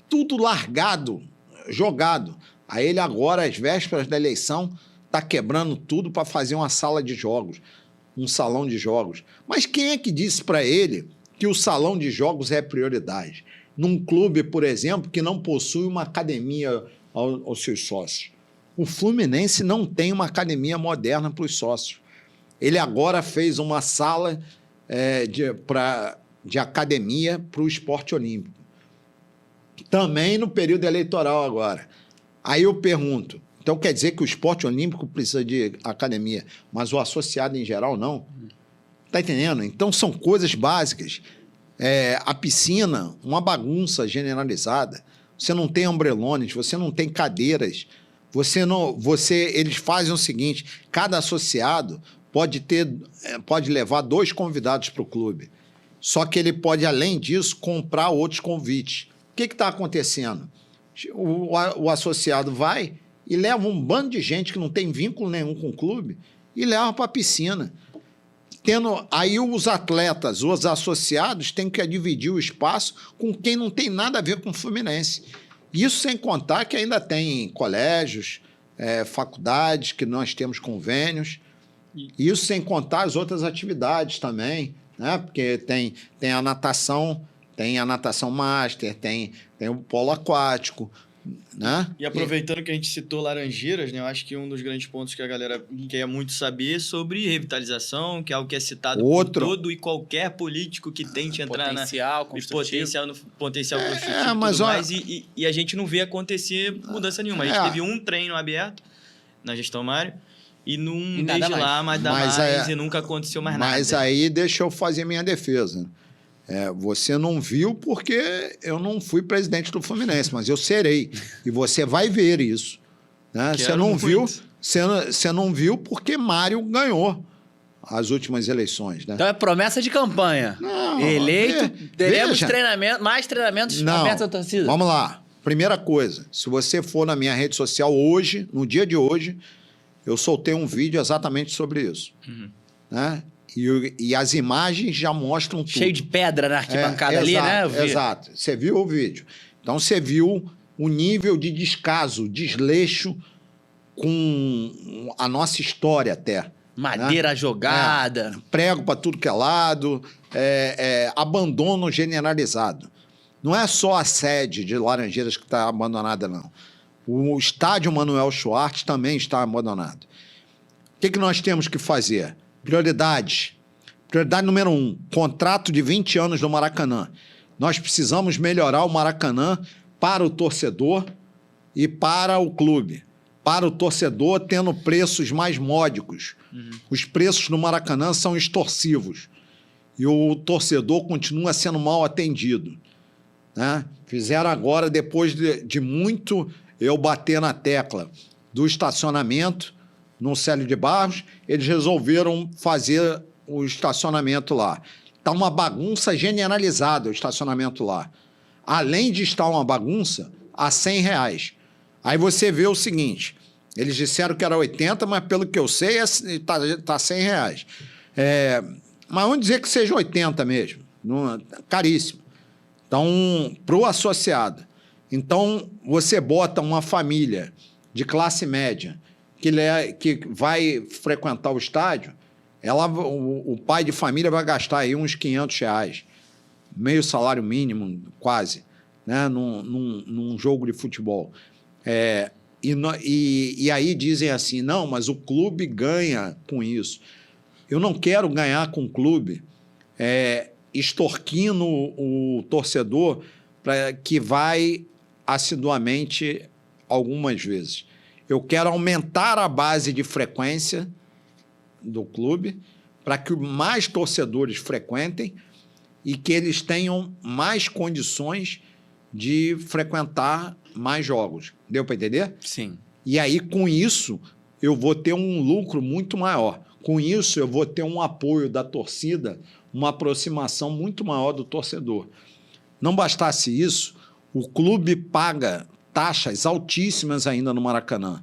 Tudo largado, jogado. Aí ele agora, às vésperas da eleição, está quebrando tudo para fazer uma sala de jogos, um salão de jogos. Mas quem é que disse para ele que o salão de jogos é prioridade. Num clube, por exemplo, que não possui uma academia aos seus sócios. O Fluminense não tem uma academia moderna para os sócios. Ele agora fez uma sala de academia para o esporte olímpico. Também no período eleitoral agora. Aí eu pergunto, então quer dizer que o esporte olímpico precisa de academia, mas o associado em geral não? Está entendendo? Então são coisas básicas. A piscina, uma bagunça generalizada. Você não tem ombrelones, você não tem cadeiras. Eles fazem o seguinte, cada associado pode levar 2 convidados para o clube. Só que ele pode, além disso, comprar outros convites. O que está acontecendo? O associado vai e leva um bando de gente que não tem vínculo nenhum com o clube e leva para a piscina. Aí os atletas, os associados, têm que dividir o espaço com quem não tem nada a ver com o Fluminense. Isso sem contar que ainda tem colégios, faculdades, que nós temos convênios. Isso sem contar as outras atividades também, né? Porque tem a natação master, tem o polo aquático, né? E aproveitando que a gente citou Laranjeiras, né? Eu acho que um dos grandes pontos que a galera quer muito saber é sobre revitalização, que é algo que é citado por todo e qualquer político que tente entrar potencial construtivo, e a gente não vê acontecer mudança nenhuma. A gente teve um treino aberto na gestão Mário e desde lá, e nunca aconteceu mais nada. Mas aí deixa eu fazer minha defesa. Você não viu porque eu não fui presidente do Fluminense, mas eu serei. E você vai ver isso. Né? Você não viu porque Mário ganhou as últimas eleições. Né? Então é promessa de campanha. Não, eleito, teremos mais treinamentos abertos à torcida. Vamos lá. Primeira coisa, se você for na minha rede social hoje, no dia de hoje, eu soltei um vídeo exatamente sobre isso. Né? E as imagens já mostram tudo. Cheio de pedra na arquibancada ali, né? Exato. Você viu o vídeo. Então, você viu o nível de descaso, desleixo com a nossa história até. Madeira jogada. Prego para tudo que é lado. Abandono generalizado. Não é só a sede de Laranjeiras que está abandonada, não. O estádio Manuel Schwartz também está abandonado. O que nós temos que fazer? Prioridades. Prioridade número 1, contrato de 20 anos do Maracanã. Nós precisamos melhorar o Maracanã para o torcedor e para o clube. Para o torcedor, tendo preços mais módicos. Os preços no Maracanã são extorsivos. E o torcedor continua sendo mal atendido. Né? Fizeram agora, depois de muito eu bater na tecla do estacionamento, no Célio de Barros, eles resolveram fazer o estacionamento lá. Está uma bagunça generalizada o estacionamento lá. Além de estar uma bagunça, a R$100. Aí você vê o seguinte, eles disseram que era 80, mas pelo que eu sei, está R$100. Mas vamos dizer que seja 80 mesmo. Caríssimo. Então, para o associado. Então, você bota uma família de classe média que vai frequentar o estádio, o pai de família vai gastar aí uns R$500, meio salário mínimo, quase, né, num jogo de futebol. E aí dizem assim, não, mas o clube ganha com isso. Eu não quero ganhar com o clube extorquindo o torcedor que vai assiduamente algumas vezes. Eu quero aumentar a base de frequência do clube para que mais torcedores frequentem e que eles tenham mais condições de frequentar mais jogos. Deu para entender? Sim. E aí, com isso, eu vou ter um lucro muito maior. Com isso, eu vou ter um apoio da torcida, uma aproximação muito maior do torcedor. Não bastasse isso, o clube paga taxas altíssimas ainda no Maracanã.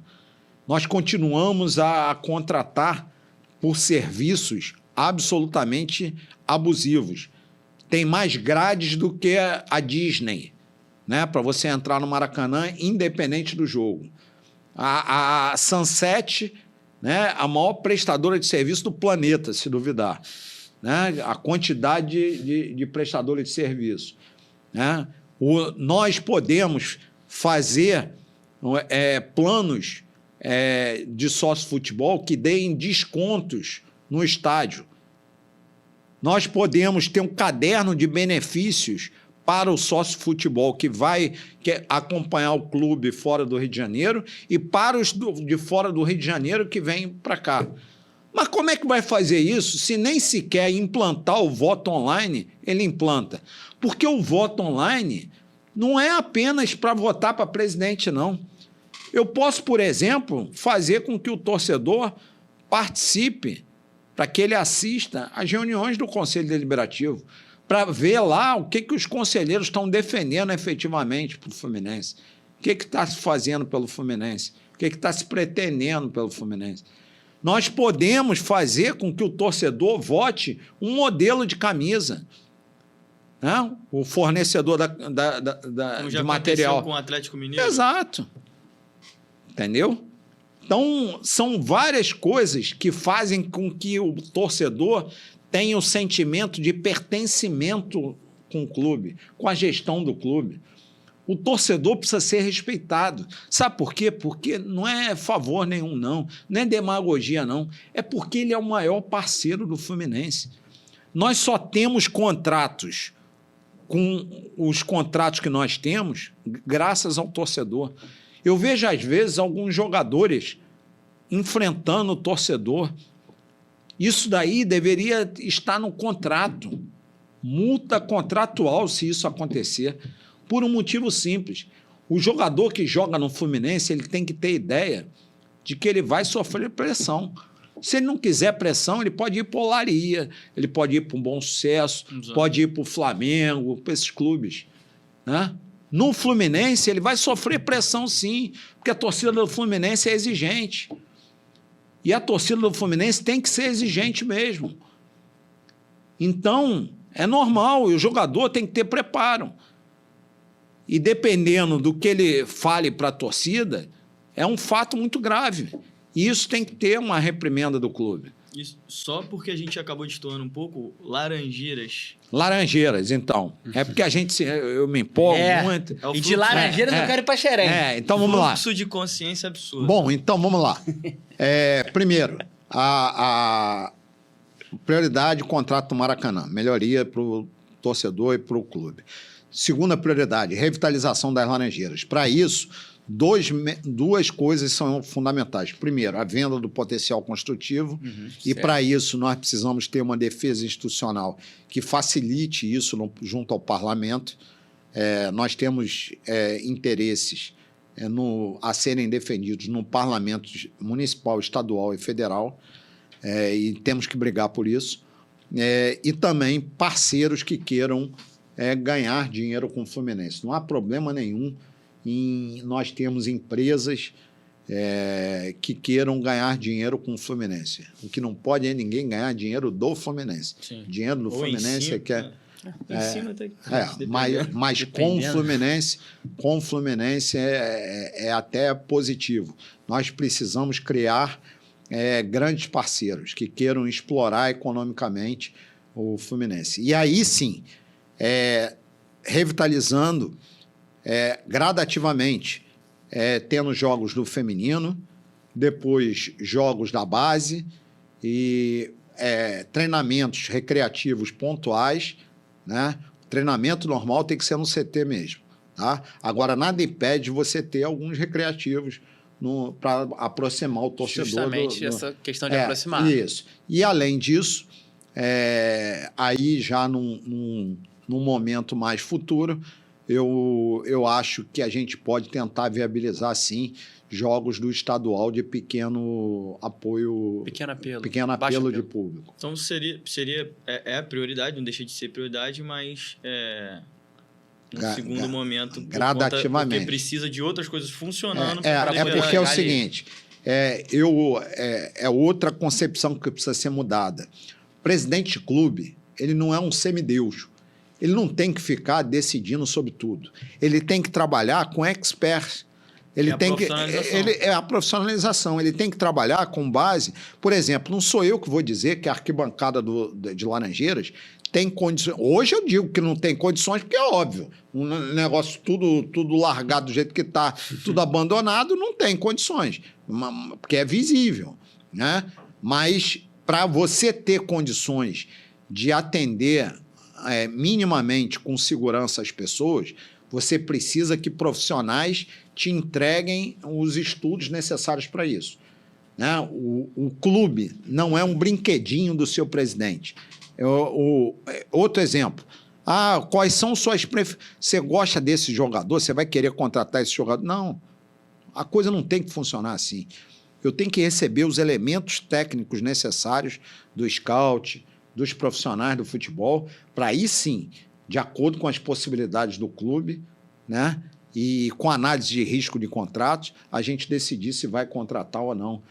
Nós continuamos a contratar por serviços absolutamente abusivos. Tem mais grades do que a Disney, né, para você entrar no Maracanã, independente do jogo. A Sunset, né, a maior prestadora de serviço do planeta, se duvidar. né? A quantidade de prestadores de serviço. Né? Nós podemos fazer planos de sócio-futebol que deem descontos no estádio. Nós podemos ter um caderno de benefícios para o sócio-futebol que vai acompanhar o clube fora do Rio de Janeiro e para os de fora do Rio de Janeiro que vêm para cá. Mas como é que vai fazer isso se nem sequer implantar o voto online ele implanta? Porque o voto online não é apenas para votar para presidente, não. Eu posso, por exemplo, fazer com que o torcedor participe para que ele assista às reuniões do Conselho Deliberativo, para ver lá o que os conselheiros estão defendendo efetivamente para o Fluminense. O que está se fazendo pelo Fluminense? O que está se pretendendo pelo Fluminense? Nós podemos fazer com que o torcedor vote um modelo de camisa. Né? O fornecedor de material. Com o Atlético Mineiro. Exato. Entendeu? Então, são várias coisas que fazem com que o torcedor tenha o sentimento de pertencimento com o clube, com a gestão do clube. O torcedor precisa ser respeitado. Sabe por quê? Porque não é favor nenhum, não. Não é demagogia, não. É porque ele é o maior parceiro do Fluminense. Nós só temos contratos com os contratos que nós temos graças ao torcedor. Eu vejo, às vezes, alguns jogadores enfrentando o torcedor. Isso daí deveria estar no contrato. Multa contratual se isso acontecer. Por um motivo simples. O jogador que joga no Fluminense ele tem que ter ideia de que ele vai sofrer pressão. Se ele não quiser pressão, ele pode ir para o Olaria, ele pode ir para um Bom Sucesso, pode ir para o Flamengo, para esses clubes. Né? No Fluminense, ele vai sofrer pressão, sim, porque a torcida do Fluminense é exigente. E a torcida do Fluminense tem que ser exigente mesmo. Então, é normal, e o jogador tem que ter preparo. E dependendo do que ele fale para a torcida, é um fato muito grave. E isso tem que ter uma reprimenda do clube. Isso, só porque a gente acabou destoando um pouco, Laranjeiras. Laranjeiras, então. É porque eu me empolgo muito. E de Laranjeiras eu quero ir para Xerém. Então vamos lá. Fluxo de consciência absurdo. Bom, então vamos lá. Primeiro, a prioridade, contrato do Maracanã. Melhoria para o torcedor e para o clube. Segunda prioridade, revitalização das Laranjeiras. Para isso, duas coisas são fundamentais. Primeiro, a venda do potencial construtivo. E para isso, nós precisamos ter uma defesa institucional que facilite isso junto ao parlamento. Nós temos interesses a serem defendidos no parlamento municipal, estadual e federal. E temos que brigar por isso. E também parceiros que queiram ganhar dinheiro com o Fluminense. Não há problema nenhum em nós termos empresas que queiram ganhar dinheiro com o Fluminense. O que não pode é ninguém ganhar dinheiro do Fluminense. Sim. Dinheiro do Fluminense mas com o Fluminense é até positivo. Nós precisamos criar grandes parceiros que queiram explorar economicamente o Fluminense. E aí sim, revitalizando gradativamente, tendo jogos do feminino, depois jogos da base e treinamentos recreativos pontuais, né? O treinamento normal tem que ser no CT mesmo. Tá? Agora, nada impede você ter alguns recreativos para aproximar o torcedor. Justamente essa questão de aproximar. Isso. E, além disso, aí já num momento mais futuro, eu acho que a gente pode tentar viabilizar, sim, jogos do estadual de pequeno apoio... Pequeno apelo de público. Então, seria a prioridade, não deixa de ser prioridade, mas no segundo momento... Gradativamente. Porque precisa de outras coisas funcionando. Porque é o seguinte, outra concepção que precisa ser mudada. O presidente de clube, ele não é um semideus. Ele não tem que ficar decidindo sobre tudo. Ele tem que trabalhar com experts. Ele a tem que profissionalização. é a profissionalização. Ele tem que trabalhar com base. Por exemplo, não sou eu que vou dizer que a arquibancada de Laranjeiras tem condições. Hoje eu digo que não tem condições, porque é óbvio. Um negócio tudo largado do jeito que está, tudo abandonado, não tem condições, porque é visível, né? Mas para você ter condições de atender minimamente com segurança as pessoas, você precisa que profissionais te entreguem os estudos necessários para isso, né? O clube não é um brinquedinho do seu presidente. Outro exemplo. Quais são suas preferências? Você gosta desse jogador? Você vai querer contratar esse jogador? Não. A coisa não tem que funcionar assim. Eu tenho que receber os elementos técnicos necessários do scout, dos profissionais do futebol, para aí sim, de acordo com as possibilidades do clube, né? E com análise de risco de contratos, a gente decidir se vai contratar ou não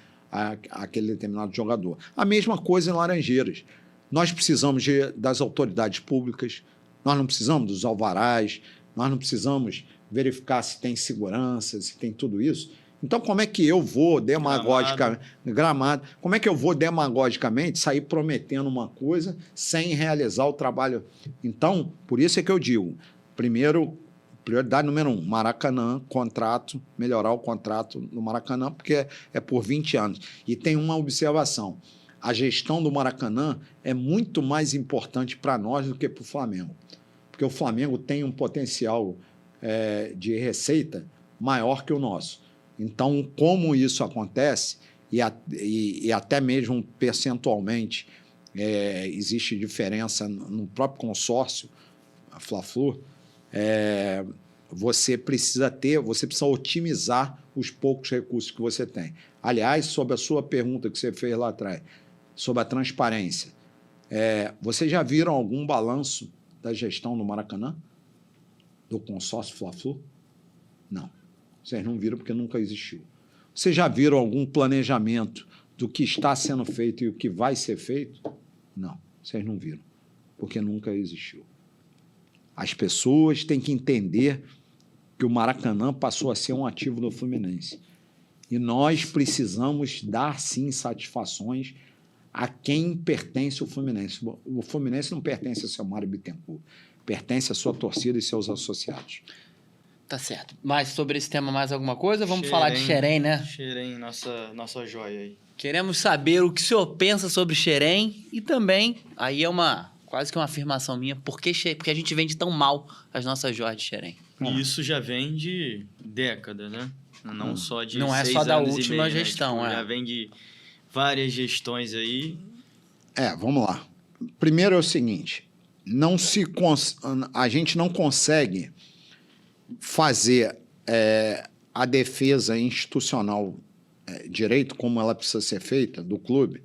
aquele determinado jogador. A mesma coisa em Laranjeiras. Nós precisamos das autoridades públicas, nós não precisamos dos alvarás, nós não precisamos verificar se tem segurança, se tem tudo isso. Então, como é que eu vou gramado, como é que eu vou demagogicamente sair prometendo uma coisa sem realizar o trabalho? Então, por isso é que eu digo, primeiro, prioridade número 1, Maracanã, contrato, melhorar o contrato no Maracanã, porque é por 20 anos. E tem uma observação. A gestão do Maracanã é muito mais importante para nós do que para o Flamengo. Porque o Flamengo tem um potencial de receita maior que o nosso. Então, como isso acontece, e até mesmo percentualmente existe diferença no próprio consórcio, a Fla-Flu, você precisa otimizar os poucos recursos que você tem. Aliás, sobre a sua pergunta que você fez lá atrás, sobre a transparência. Vocês já viram algum balanço da gestão do Maracanã? Do consórcio Fla-Flu? Não. Vocês não viram porque nunca existiu. Vocês já viram algum planejamento do que está sendo feito e o que vai ser feito? Não. Vocês não viram, porque nunca existiu. As pessoas têm que entender que o Maracanã passou a ser um ativo do Fluminense. E nós precisamos dar, sim, satisfações a quem pertence o Fluminense. O Fluminense não pertence a seu Mário Bittencourt, pertence à sua torcida e seus associados. Tá certo. Mas sobre esse tema mais alguma coisa? Vamos falar de Xerém, né? Xerém, nossa joia aí. Queremos saber o que o senhor pensa sobre Xerém e também, aí é quase que uma afirmação minha, porque a gente vende tão mal as nossas joias de Xerém. E isso já vem de décadas, né? Não só de não 6 é só da anos última e meio, gestão, né? Tipo, já vem de várias gestões aí. Vamos lá. Primeiro é o seguinte, a gente não consegue fazer a defesa institucional direito, como ela precisa ser feita, do clube,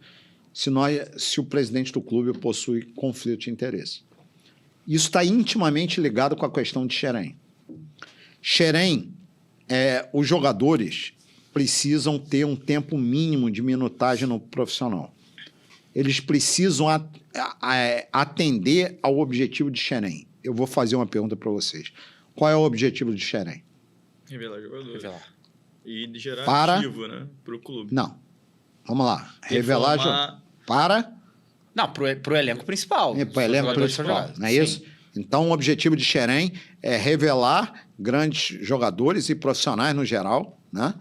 se o presidente do clube possui conflito de interesse. Isso está intimamente ligado com a questão de Xerém. Xerém, os jogadores precisam ter um tempo mínimo de minutagem no profissional. Eles precisam atender ao objetivo de Xerém. Eu vou fazer uma pergunta para vocês. Qual é o objetivo de Xerém? Revelar jogadores. E gerar ativo, né? Para o clube. Não. Vamos lá. Revelar jogadores. Para? Não, pro elenco principal. Para o elenco principal, não é isso? Então, o objetivo de Xerém é revelar grandes jogadores e profissionais no geral, né,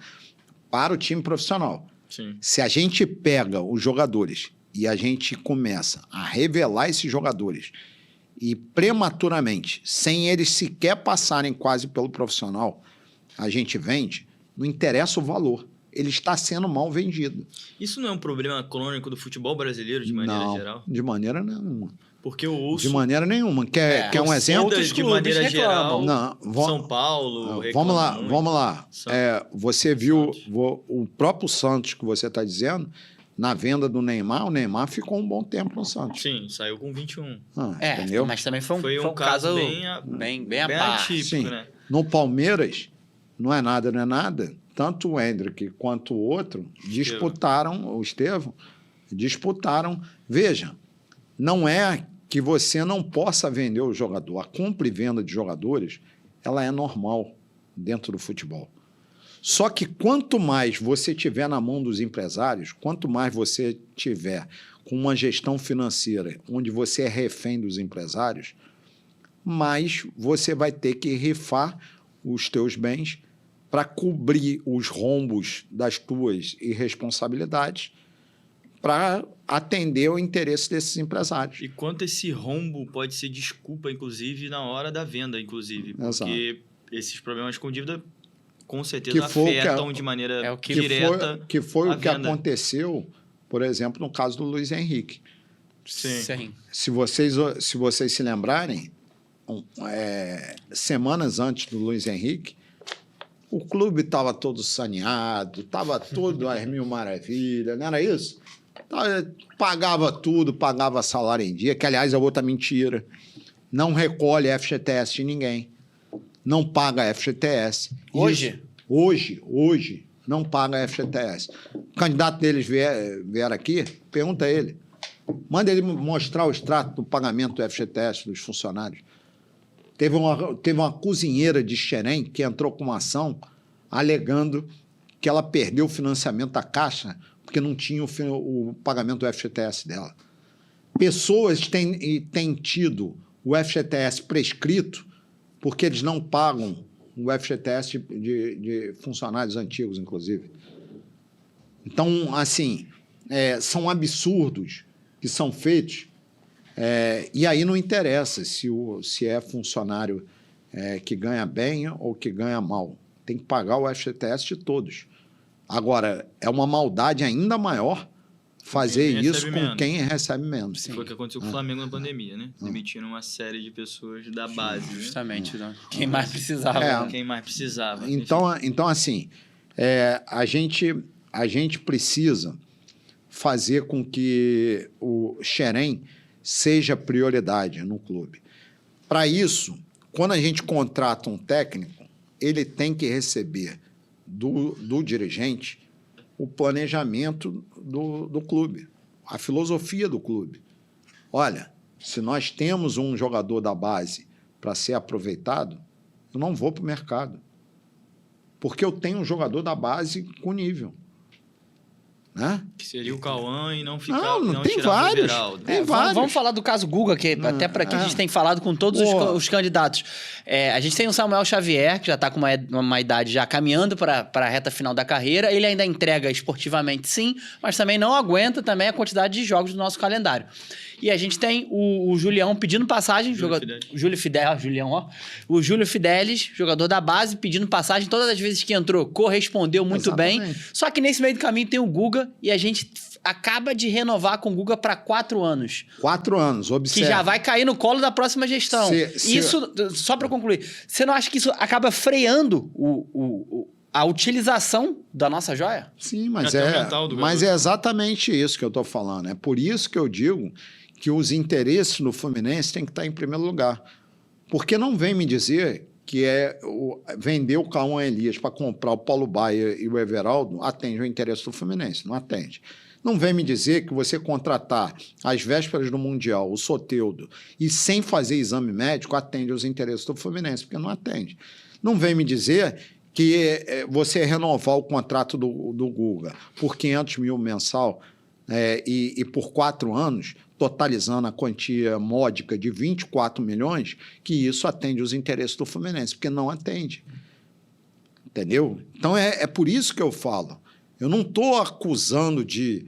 para o time profissional. Sim. Se a gente pega os jogadores e a gente começa a revelar esses jogadores e prematuramente, sem eles sequer passarem quase pelo profissional, a gente vende, não interessa o valor. Ele está sendo mal vendido. Isso não é um problema crônico do futebol brasileiro, de maneira geral? De maneira nenhuma. Porque eu ouço... De maneira nenhuma. Quer um exemplo? De maneira geral, São Paulo Vamos lá. Você viu o próprio Santos, que você está dizendo, na venda do Neymar, o Neymar ficou um bom tempo no Santos. Sim, saiu com 21. Entendeu? Mas também foi um caso bem atípico, sim. Né? No Palmeiras, não é nada. Tanto o Hendrick quanto o outro o Estevão, disputaram. Veja, não é que você não possa vender o jogador. A compra e venda de jogadores, ela é normal dentro do futebol. Só que quanto mais você tiver na mão dos empresários, quanto mais você tiver com uma gestão financeira onde você é refém dos empresários, mais você vai ter que rifar os teus bens para cobrir os rombos das tuas irresponsabilidades para atender o interesse desses empresários. E quanto esse rombo pode ser desculpa, inclusive, na hora da venda, inclusive. Porque esses problemas com dívida, com certeza, afetam de maneira direta que foi o que venda. aconteceu, por exemplo, no caso do Luiz Henrique. Sim. Se vocês se lembrarem, semanas antes do Luiz Henrique, o clube estava todo saneado, estava tudo às mil maravilhas, não era isso? Pagava tudo, pagava salário em dia, que, aliás, é outra mentira. Não recolhe FGTS de ninguém. Não paga FGTS. Hoje? Hoje, não paga FGTS. O candidato deles vier aqui, pergunta a ele. Manda ele mostrar o extrato do pagamento do FGTS dos funcionários. Teve uma cozinheira de Xerém que entrou com uma ação alegando que ela perdeu o financiamento da Caixa porque não tinha o pagamento do FGTS dela. Pessoas têm tido o FGTS prescrito porque eles não pagam o FGTS de funcionários antigos, inclusive. Então, assim, são absurdos que são feitos. E aí não interessa se é funcionário que ganha bem ou que ganha mal. Tem que pagar o FGTS de todos. Agora, é uma maldade ainda maior fazer isso com quem recebe menos. Foi o que aconteceu com o Flamengo na pandemia, né? Demitindo uma série de pessoas da base. Né? Justamente. Quem mais precisava. Quem mais precisava. Então assim, a gente precisa fazer com que o Xerém seja prioridade no clube. Para isso, quando a gente contrata um técnico, ele tem que receber do dirigente o planejamento do clube, a filosofia do clube. Olha, se nós temos um jogador da base para ser aproveitado, eu não vou para o mercado, porque eu tenho um jogador da base com nível. Né? Que seria o Cauã e não ficar não tem vários. Tem vários. Vamos falar do caso Guga, que até para que a gente tem falado com todos os candidatos. A gente tem o Samuel Xavier, que já está com uma idade já caminhando para a reta final da carreira. Ele ainda entrega esportivamente, sim, mas também não aguenta também a quantidade de jogos do nosso calendário. E a gente tem o Julião pedindo passagem. O Júlio Fidelis, jogador da base, pedindo passagem. Todas as vezes que entrou, correspondeu muito bem. Só que nesse meio do caminho tem o Guga e a gente acaba de renovar com o Guga para 4 anos. 4 anos, observe. Que já vai cair no colo da próxima gestão. Isso, só para concluir, você não acha que isso acaba freando a utilização da nossa joia? Sim, mas é exatamente isso que eu estou falando. É por isso que eu digo que os interesses do Fluminense têm que estar em primeiro lugar. Porque não vem me dizer que vender o Cauã Elias para comprar o Paulo Baier e o Everaldo atende o interesse do Fluminense. Não atende. Não vem me dizer que você contratar às vésperas do Mundial o Soteldo e sem fazer exame médico atende os interesses do Fluminense, porque não atende. Não vem me dizer que você renovar o contrato do Guga por 500 mil mensal e por 4 anos, totalizando a quantia módica de 24 milhões, que isso atende os interesses do Fluminense, porque não atende. Entendeu? Então, é por isso que eu falo. Eu não estou acusando de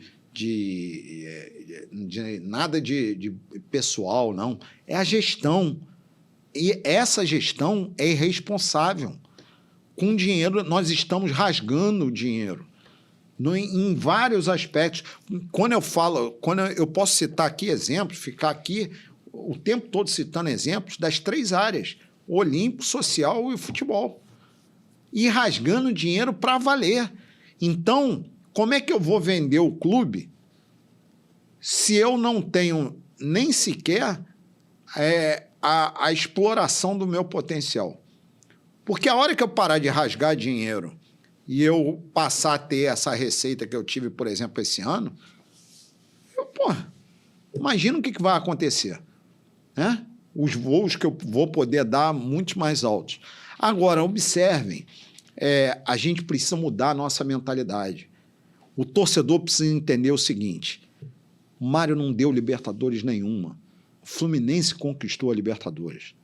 nada de pessoal, não. É a gestão. E essa gestão é irresponsável. Com dinheiro, nós estamos rasgando o dinheiro. Em vários aspectos. Quando eu posso citar aqui exemplos, ficar aqui o tempo todo citando exemplos das 3 áreas: olímpico, social e futebol. E rasgando dinheiro para valer. Então, como é que eu vou vender o clube se eu não tenho nem sequer a exploração do meu potencial? Porque a hora que eu parar de rasgar dinheiro e eu passar a ter essa receita que eu tive, por exemplo, esse ano, imagina o que vai acontecer. Né? Os voos que eu vou poder dar muito mais altos. Agora, observem a gente precisa mudar a nossa mentalidade. O torcedor precisa entender o seguinte: o Mário não deu Libertadores nenhuma. O Fluminense conquistou a Libertadores.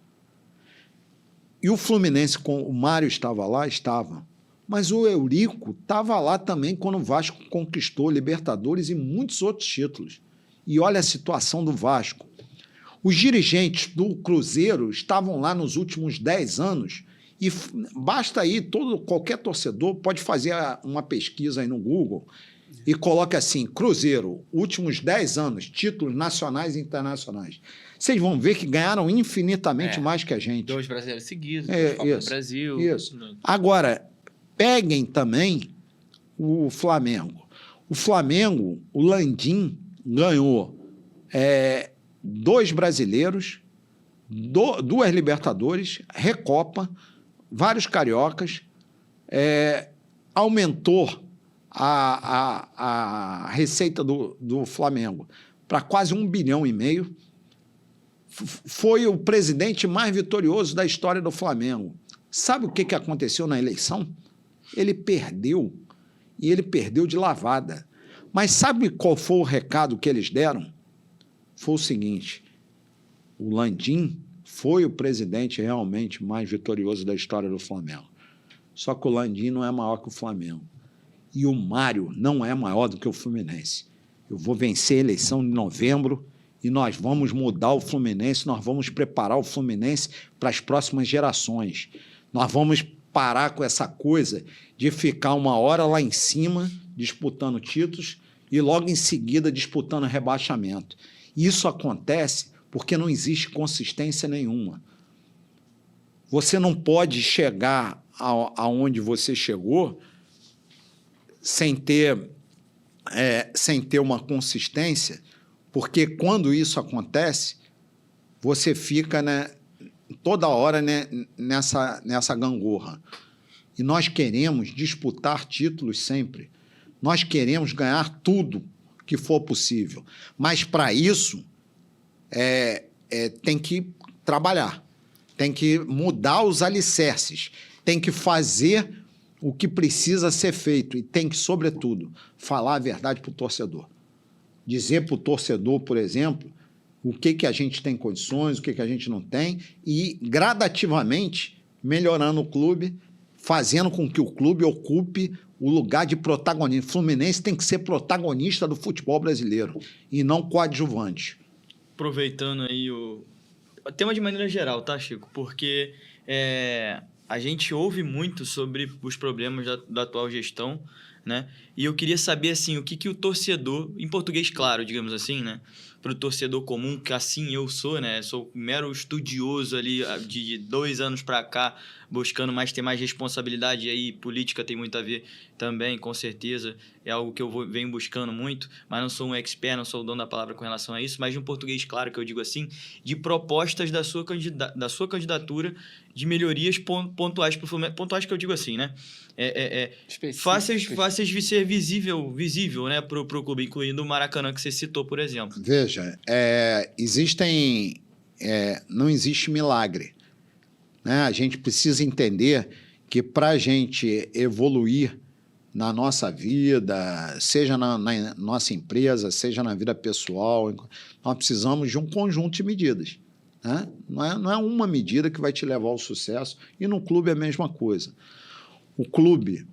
E o Fluminense, o Mário estava lá? Estava. Mas o Eurico estava lá também quando o Vasco conquistou Libertadores e muitos outros títulos. E olha a situação do Vasco. Os dirigentes do Cruzeiro estavam lá nos últimos 10 anos e basta aí, qualquer torcedor pode fazer uma pesquisa aí no Google e coloca assim, Cruzeiro, últimos 10 anos, títulos nacionais e internacionais. Vocês vão ver que ganharam infinitamente mais que a gente. 2 brasileiros seguidos, Copa do Brasil. Isso. Agora, peguem também o Flamengo. O Flamengo, o Landim ganhou 2 brasileiros, 2 Libertadores, Recopa, vários cariocas, aumentou a receita do Flamengo para quase 1,5 bilhão. Foi o presidente mais vitorioso da história do Flamengo. Sabe o que aconteceu na eleição? Ele perdeu, e ele perdeu de lavada. Mas sabe qual foi o recado que eles deram? Foi o seguinte: o Landim foi o presidente realmente mais vitorioso da história do Flamengo. Só que o Landim não é maior que o Flamengo. E o Mário não é maior do que o Fluminense. Eu vou vencer a eleição de novembro e nós vamos mudar o Fluminense, nós vamos preparar o Fluminense para as próximas gerações. Nós vamos parar com essa coisa de ficar uma hora lá em cima disputando títulos e logo em seguida disputando rebaixamento. Isso acontece porque não existe consistência nenhuma. Você não pode chegar aonde você chegou sem ter uma consistência, porque quando isso acontece, você fica, né, toda hora, né, nessa gangorra. E nós queremos disputar títulos sempre. Nós queremos ganhar tudo que for possível. Mas, para isso, tem que trabalhar, tem que mudar os alicerces, tem que fazer o que precisa ser feito e tem que, sobretudo, falar a verdade para o torcedor. Dizer para o torcedor, por exemplo, o que a gente tem condições, o que a gente não tem, e gradativamente melhorando o clube, fazendo com que o clube ocupe o lugar de protagonista. O Fluminense tem que ser protagonista do futebol brasileiro e não coadjuvante. Aproveitando aí o tema de maneira geral, tá, Chico? Porque a gente ouve muito sobre os problemas da atual gestão, né? E eu queria saber, assim, o que o torcedor, em português claro, digamos assim, né? Para o torcedor comum, que assim eu sou, né? Sou um mero estudioso ali de 2 anos para cá, buscando ter mais responsabilidade, e aí política tem muito a ver também, com certeza, é algo que eu venho buscando muito, mas não sou um expert, não sou o dono da palavra com relação a isso, mas de um português claro, que eu digo assim, de propostas da sua candidatura de melhorias pontuais para o Fluminense, pontuais que eu digo assim, né? Fáceis de ser visível, né, para o clube, incluindo o Maracanã, que você citou, por exemplo. Veja, não existe milagre, né? A gente precisa entender que para a gente evoluir na nossa vida, seja na nossa empresa, seja na vida pessoal, nós precisamos de um conjunto de medidas, né? Não é uma medida que vai te levar ao sucesso, e no clube é a mesma coisa. O clube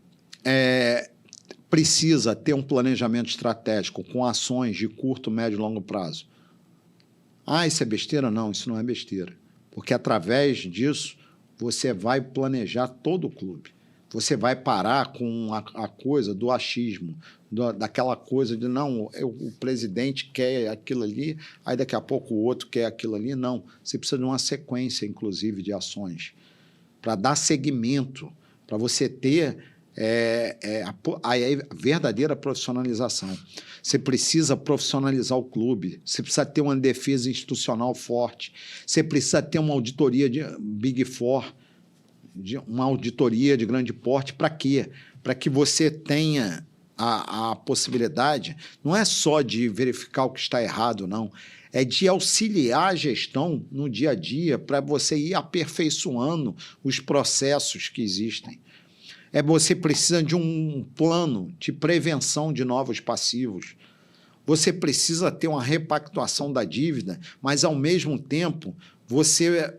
precisa ter um planejamento estratégico com ações de curto, médio e longo prazo. Isso é besteira? Não, isso não é besteira. Porque através disso, você vai planejar todo o clube. Você vai parar com a coisa do achismo, daquela coisa de, não, o presidente quer aquilo ali, aí daqui a pouco o outro quer aquilo ali. Não, você precisa de uma sequência, inclusive, de ações para dar seguimento, para você ter a verdadeira profissionalização. Você precisa profissionalizar o clube, você precisa ter uma defesa institucional forte, você precisa ter uma auditoria de Big Four, uma auditoria de grande porte. Para quê? Para que você tenha a possibilidade, não é só de verificar o que está errado, não, é de auxiliar a gestão no dia a dia para você ir aperfeiçoando os processos que existem. Você precisa de um plano de prevenção de novos passivos. Você precisa ter uma repactuação da dívida, mas, ao mesmo tempo, você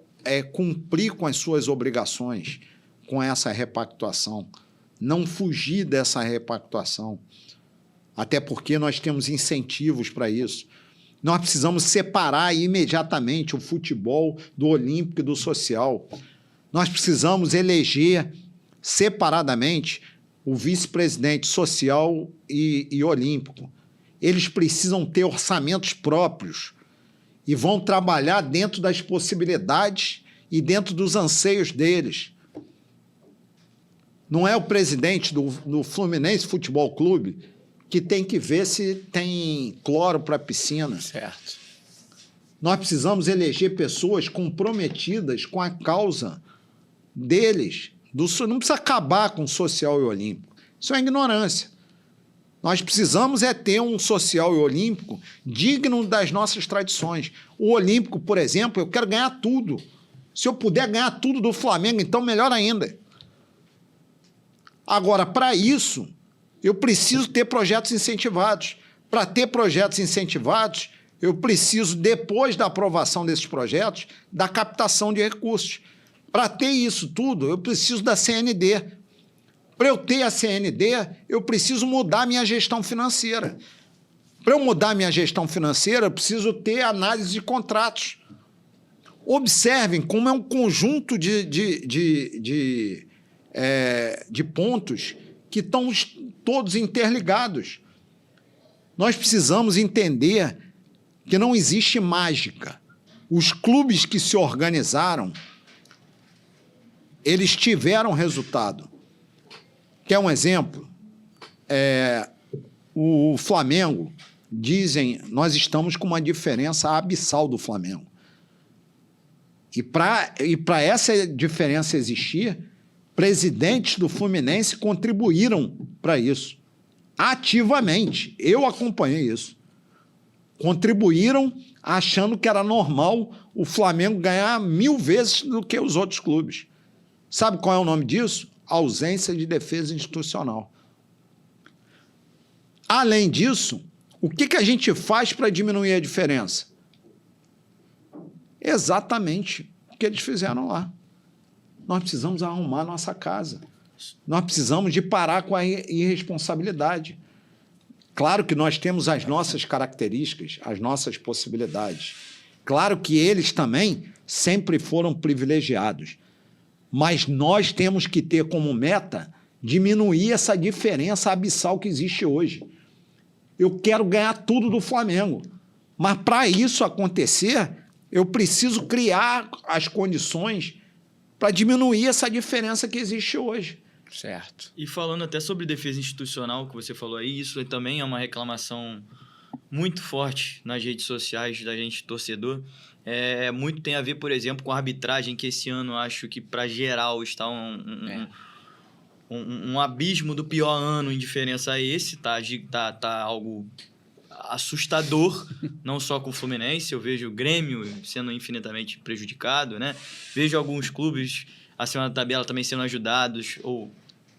cumprir com as suas obrigações com essa repactuação. Não fugir dessa repactuação. Até porque nós temos incentivos para isso. Nós precisamos separar imediatamente o futebol do olímpico e do social. Nós precisamos eleger separadamente o vice-presidente social e olímpico. Eles precisam ter orçamentos próprios e vão trabalhar dentro das possibilidades e dentro dos anseios deles. Não é o presidente do Fluminense Futebol Clube que tem que ver se tem cloro para a piscina. Certo. Nós precisamos eleger pessoas comprometidas com a causa deles. Não precisa acabar com o social e o olímpico. Isso é ignorância. Nós precisamos ter um social e olímpico digno das nossas tradições. O olímpico, por exemplo, eu quero ganhar tudo. Se eu puder ganhar tudo do Flamengo, então melhor ainda. Agora, para isso, eu preciso ter projetos incentivados. Para ter projetos incentivados, eu preciso, depois da aprovação desses projetos, da captação de recursos. Para ter isso tudo, eu preciso da CND. Para eu ter a CND, eu preciso mudar minha gestão financeira. Para eu mudar minha gestão financeira, eu preciso ter análise de contratos. Observem como é um conjunto de pontos que estão todos interligados. Nós precisamos entender que não existe mágica. Os clubes que se organizaram, eles tiveram resultado. Quer um exemplo? O Flamengo, dizem, nós estamos com uma diferença abissal do Flamengo. E para essa diferença existir, presidentes do Fluminense contribuíram para isso, ativamente. Eu acompanhei isso. Contribuíram achando que era normal o Flamengo ganhar 1000 vezes do que os outros clubes. Sabe qual é o nome disso? Ausência de defesa institucional. Além disso, o que a gente faz para diminuir a diferença? Exatamente o que eles fizeram lá. Nós precisamos arrumar nossa casa. Nós precisamos de parar com a irresponsabilidade. Claro que nós temos as nossas características, as nossas possibilidades. Claro que eles também sempre foram privilegiados. Mas nós temos que ter como meta diminuir essa diferença abissal que existe hoje. Eu quero ganhar tudo do Flamengo. Mas, para isso acontecer, eu preciso criar as condições para diminuir essa diferença que existe hoje. Certo. E falando até sobre defesa institucional, que você falou aí, isso também é uma reclamação muito forte nas redes sociais da gente torcedor. Muito tem a ver, por exemplo, com a arbitragem, que esse ano acho que, para geral, está um abismo do pior ano em diferença a esse. Tá algo assustador, não só com o Fluminense. Eu vejo o Grêmio sendo infinitamente prejudicado, né? Vejo alguns clubes acima da tabela também sendo ajudados, ou,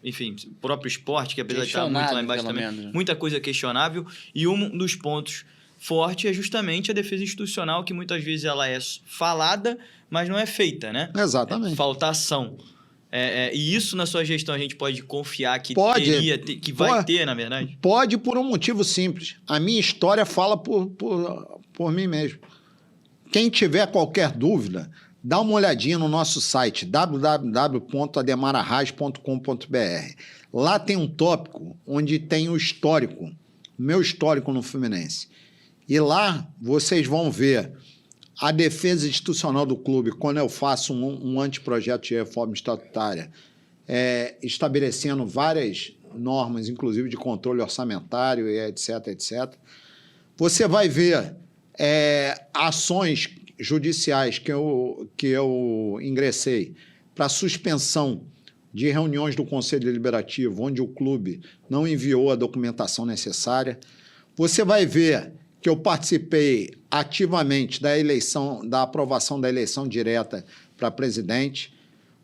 enfim, o próprio Sport, que apesar de estar muito lá embaixo também, muita coisa questionável. E um dos pontos fortes é justamente a defesa institucional, que muitas vezes ela é falada, mas não é feita, né? Exatamente. Falta ação. E isso, na sua gestão, a gente pode confiar que vai ter, na verdade? Pode, por um motivo simples. A minha história fala por mim mesmo. Quem tiver qualquer dúvida, dá uma olhadinha no nosso site, www.ademararraz.com.br. Lá tem um tópico onde tem o histórico, meu histórico no Fluminense. E lá vocês vão ver a defesa institucional do clube, quando eu faço um anteprojeto de reforma estatutária, estabelecendo várias normas, inclusive de controle orçamentário, e etc, etc. Você vai ver ações judiciais que eu ingressei para suspensão de reuniões do Conselho Deliberativo, onde o clube não enviou a documentação necessária. Você vai ver que eu participei ativamente da aprovação da eleição direta para presidente.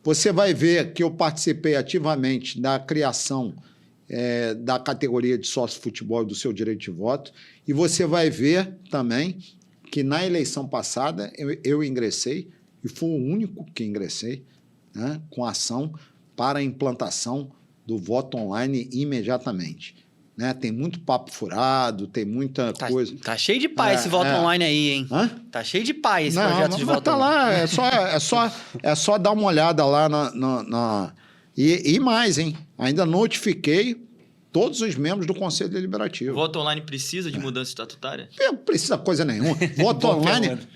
Você vai ver que eu participei ativamente da criação da categoria de sócio-futebol e do seu direito de voto, e você vai ver também que na eleição passada eu ingressei, e fui o único que ingressei, né, com ação para a implantação do voto online imediatamente. Né? Tem muito papo furado, tem muita coisa. Tá cheio de pai esse voto online aí, hein? Hã? Tá cheio de pai esse projeto de voto tá online. lá, é só dar uma olhada lá E mais, hein? Ainda notifiquei todos os membros do Conselho Deliberativo. Voto online precisa de mudança estatutária? Não precisa coisa nenhuma.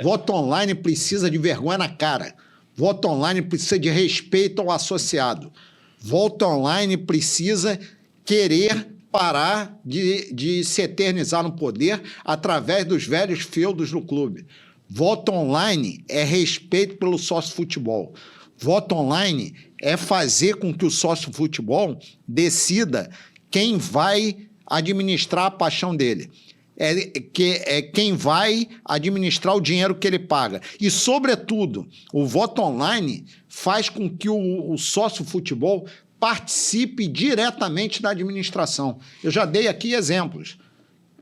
Voto online precisa de vergonha na cara. Voto online precisa de respeito ao associado. Voto online precisa querer parar de se eternizar no poder através dos velhos feudos do clube. Voto online é respeito pelo sócio-futebol. Voto online é fazer com que o sócio-futebol decida quem vai administrar a paixão dele. É quem vai administrar o dinheiro que ele paga. E, sobretudo, o voto online faz com que o sócio-futebol participe diretamente da administração. Eu já dei aqui exemplos,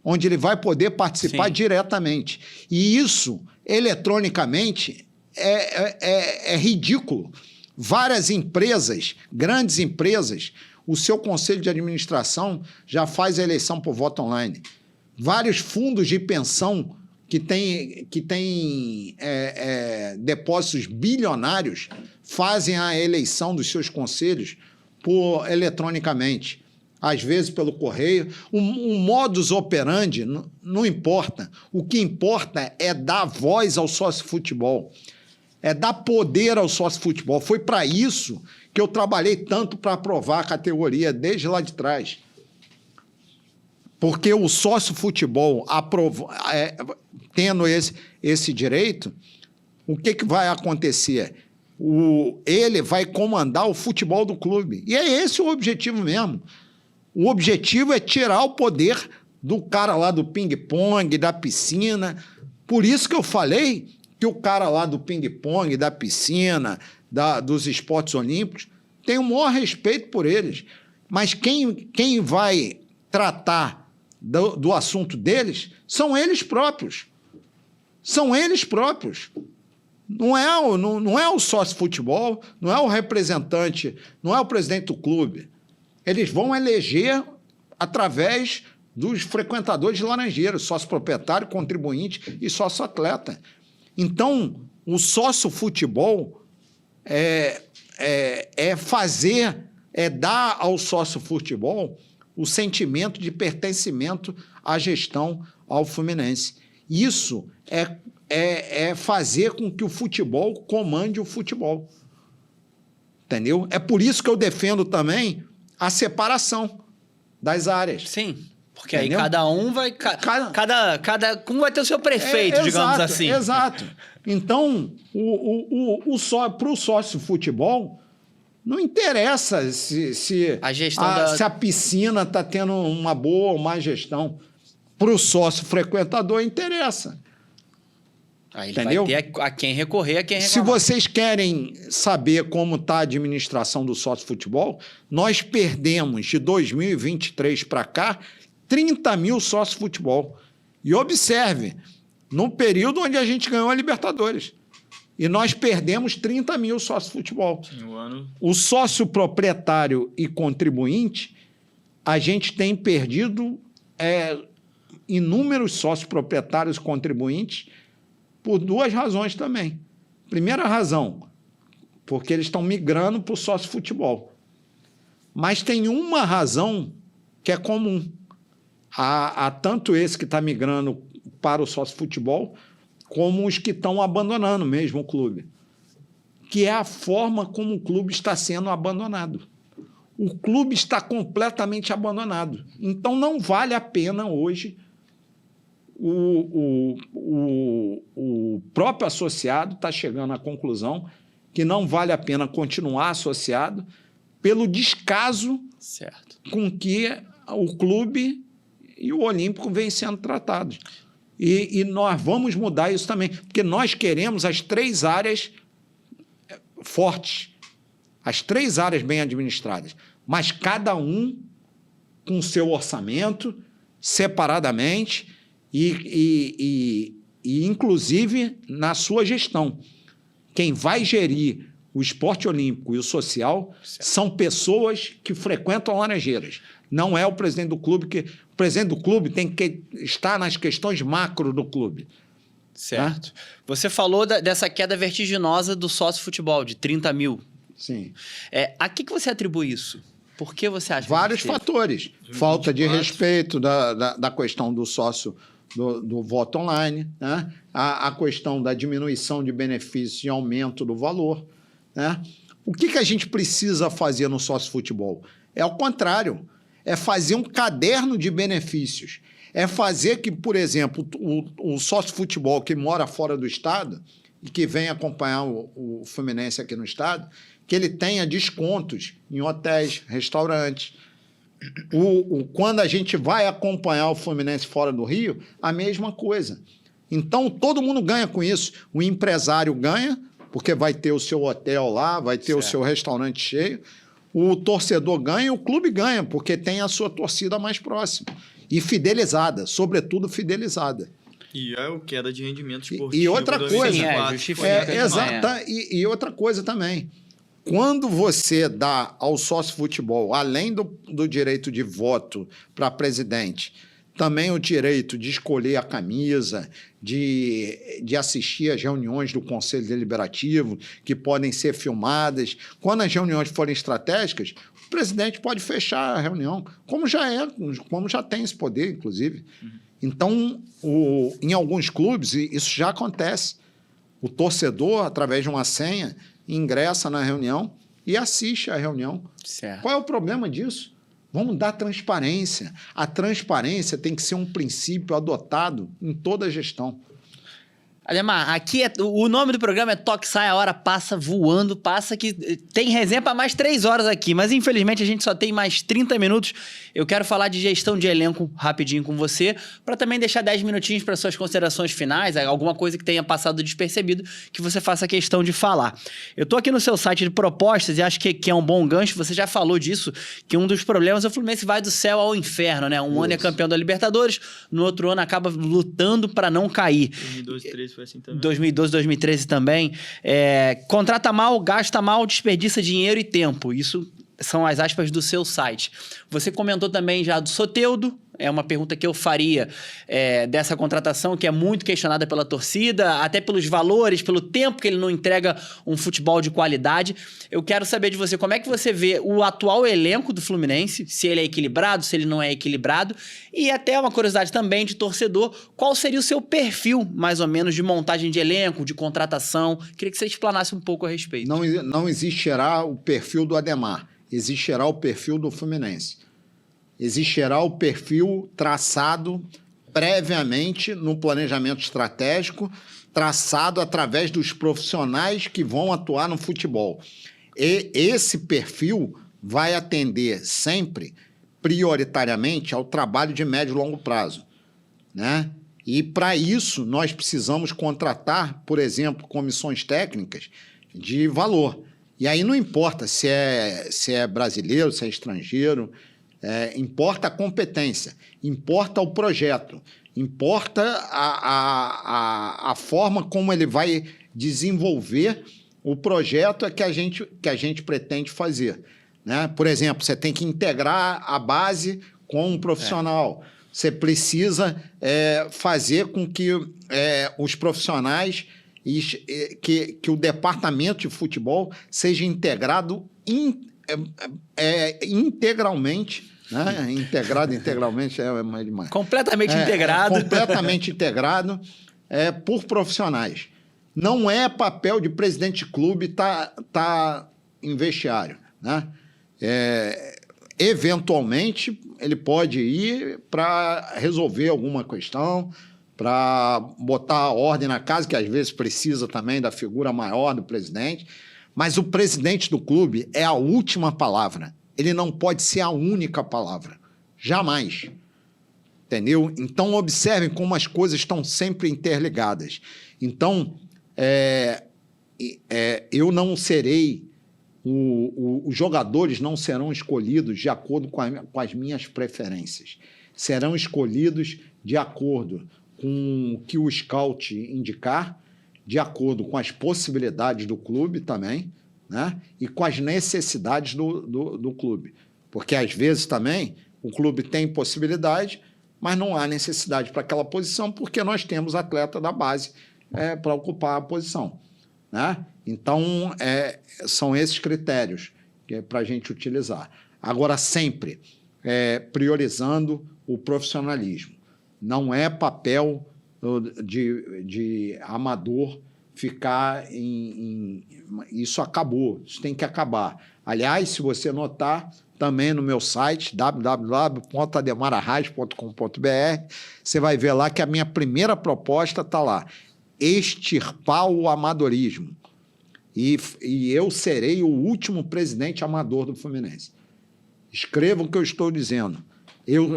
onde ele vai poder participar diretamente. E isso, eletronicamente, é ridículo. Várias empresas, grandes empresas, o seu conselho de administração já faz a eleição por voto online. Vários fundos de pensão que têm depósitos bilionários fazem a eleição dos seus conselhos eletronicamente, às vezes pelo correio. O modus operandi não importa. O que importa é dar voz ao sócio-futebol, é dar poder ao sócio-futebol. Foi para isso que eu trabalhei tanto para aprovar a categoria desde lá de trás. Porque o sócio-futebol, tendo esse direito, o que vai acontecer? Ele vai comandar o futebol do clube. E é esse o objetivo mesmo. O objetivo é tirar o poder do cara lá do ping-pong, da piscina. Por isso que eu falei que o cara lá do ping-pong, da piscina, dos esportes olímpicos, tem o maior respeito por eles. Mas quem vai tratar do assunto deles são eles próprios. São eles próprios. Não é o sócio-futebol, não é o representante, não é o presidente do clube. Eles vão eleger através dos frequentadores de Laranjeiras, sócio-proprietário, contribuinte e sócio-atleta. Então, o sócio-futebol é dar ao sócio-futebol o sentimento de pertencimento à gestão ao Fluminense. Isso é fazer com que o futebol comande o futebol. Entendeu? É por isso que eu defendo também a separação das áreas. Sim, porque entendeu? Aí cada um vai... Cada um vai ter o seu prefeito, digamos assim. Exato. Então, para o sócio-futebol, não interessa se a piscina está tendo uma boa ou má gestão. Para o sócio-frequentador, interessa. Aí ele vai ter a quem recorrer, a quem reclamar. Se vocês querem saber como está a administração do sócio-futebol, nós perdemos de 2023 para cá 30 mil sócio-futebol. E observe, no período onde a gente ganhou a Libertadores. E nós perdemos 30 mil sócio-futebol. O sócio proprietário e contribuinte, a gente tem perdido inúmeros sócios proprietários e contribuintes por duas razões também. Primeira razão, porque eles estão migrando para o sócio-futebol. Mas tem uma razão que é comum. Há tanto esse que está migrando para o sócio-futebol, como os que estão abandonando mesmo o clube, que é a forma como o clube está sendo abandonado. O clube está completamente abandonado. Então, não vale a pena hoje o próprio associado está chegando à conclusão que não vale a pena continuar associado pelo descaso com que o clube e o Olímpico vêm sendo tratados. E nós vamos mudar isso também, porque nós queremos as 3 áreas fortes. as 3 áreas bem administradas, mas cada um com seu orçamento, separadamente e inclusive, na sua gestão. Quem vai gerir o esporte olímpico e o social são pessoas que frequentam Laranjeiras. Não é o presidente do clube, que o presidente do clube tem que estar nas questões macro do clube. Certo. Você falou dessa queda vertiginosa do sócio-futebol, de 30 mil. Sim. A que você atribui isso? Por que você acha Vários que teve? fatores. Falta de respeito da questão do sócio do voto online, né? A questão da diminuição de benefícios e aumento do valor, né? O que a gente precisa fazer no sócio-futebol? É ao contrário, é fazer um caderno de benefícios. É fazer que, por exemplo, o sócio-futebol que mora fora do estado e que vem acompanhar o Fluminense aqui no estado, que ele tenha descontos em hotéis, restaurantes. Quando a gente vai acompanhar o Fluminense fora do Rio, a mesma coisa. Então, todo mundo ganha com isso. O empresário ganha, porque vai ter o seu hotel lá, vai ter o seu restaurante cheio. O torcedor ganha, o clube ganha, porque tem a sua torcida mais próxima. E fidelizada, sobretudo fidelizada. E é o queda de rendimento esportivo. E outra coisa... Exata. E outra coisa também. Quando você dá ao sócio-futebol, além do direito de voto para presidente, também o direito de escolher a camisa, de assistir às reuniões do Conselho Deliberativo, que podem ser filmadas. Quando as reuniões forem estratégicas, o presidente pode fechar a reunião, como já tem esse poder, inclusive. Então, em alguns clubes, isso já acontece. O torcedor, através de uma senha, ingressa na reunião e assiste à reunião. Certo. Qual é o problema disso? Vamos dar transparência. A transparência tem que ser um princípio adotado em toda a gestão. Ademar, aqui o nome do programa é Toque Sai, a hora passa voando, passa que tem resenha para mais 3 horas aqui, mas infelizmente a gente só tem mais 30 minutos. Eu quero falar de gestão de elenco rapidinho com você, para também deixar 10 minutinhos para suas considerações finais, alguma coisa que tenha passado despercebido, que você faça questão de falar. Eu tô aqui no seu site de propostas e acho que é um bom gancho, você já falou disso, que um dos problemas é o Fluminense vai do céu ao inferno, né? Um ano é campeão da Libertadores, no outro ano acaba lutando para não cair. 2012, 2013 foi assim também. 2012, 2013 também. Contrata mal, gasta mal, desperdiça dinheiro e tempo. Isso são as aspas do seu site. Você comentou também já do Soteldo. É uma pergunta que eu faria dessa contratação, que é muito questionada pela torcida, até pelos valores, pelo tempo que ele não entrega um futebol de qualidade. Eu quero saber de você, como é que você vê o atual elenco do Fluminense, se ele é equilibrado, se ele não é equilibrado, e até uma curiosidade também de torcedor, qual seria o seu perfil, mais ou menos, de montagem de elenco, de contratação? Queria que você explanasse um pouco a respeito. Não existirá o perfil do Ademar, existirá o perfil do Fluminense. Existirá o perfil traçado previamente no planejamento estratégico, traçado através dos profissionais que vão atuar no futebol. E esse perfil vai atender sempre, prioritariamente, ao trabalho de médio e longo prazo, né? E, para isso, nós precisamos contratar, por exemplo, comissões técnicas de valor. E aí não importa se é brasileiro, se é estrangeiro... importa a competência, importa o projeto, importa a forma como ele vai desenvolver o projeto que a gente pretende fazer, né? Por exemplo, você tem que integrar a base com um profissional. Você precisa fazer com que os profissionais, que o departamento de futebol seja integrado integralmente, né? Integralmente é mais demais. Completamente integrado. Completamente integrado por profissionais. Não é papel de presidente de clube tá em vestiário, né? Eventualmente, ele pode ir para resolver alguma questão, para botar a ordem na casa, que às vezes precisa também da figura maior do presidente, mas o presidente do clube é a última palavra. Ele não pode ser a única palavra. Jamais. Entendeu? Então, observem como as coisas estão sempre interligadas. Então, eu não serei Os jogadores não serão escolhidos de acordo com as minhas preferências. Serão escolhidos de acordo com o que o scout indicar, de acordo com as possibilidades do clube também, né? E com as necessidades do clube. Porque, às vezes, também, o clube tem possibilidade, mas não há necessidade para aquela posição, porque nós temos atleta da base para ocupar a posição, né? Então, são esses critérios para a gente utilizar. Agora, sempre priorizando o profissionalismo. Não é papel de amador ficar Isso acabou, isso tem que acabar. Aliás, se você notar, também no meu site, www.ademararraz.com.br, você vai ver lá que a minha primeira proposta está lá, extirpar o amadorismo. E eu serei o último presidente amador do Fluminense. Escrevam o que eu estou dizendo.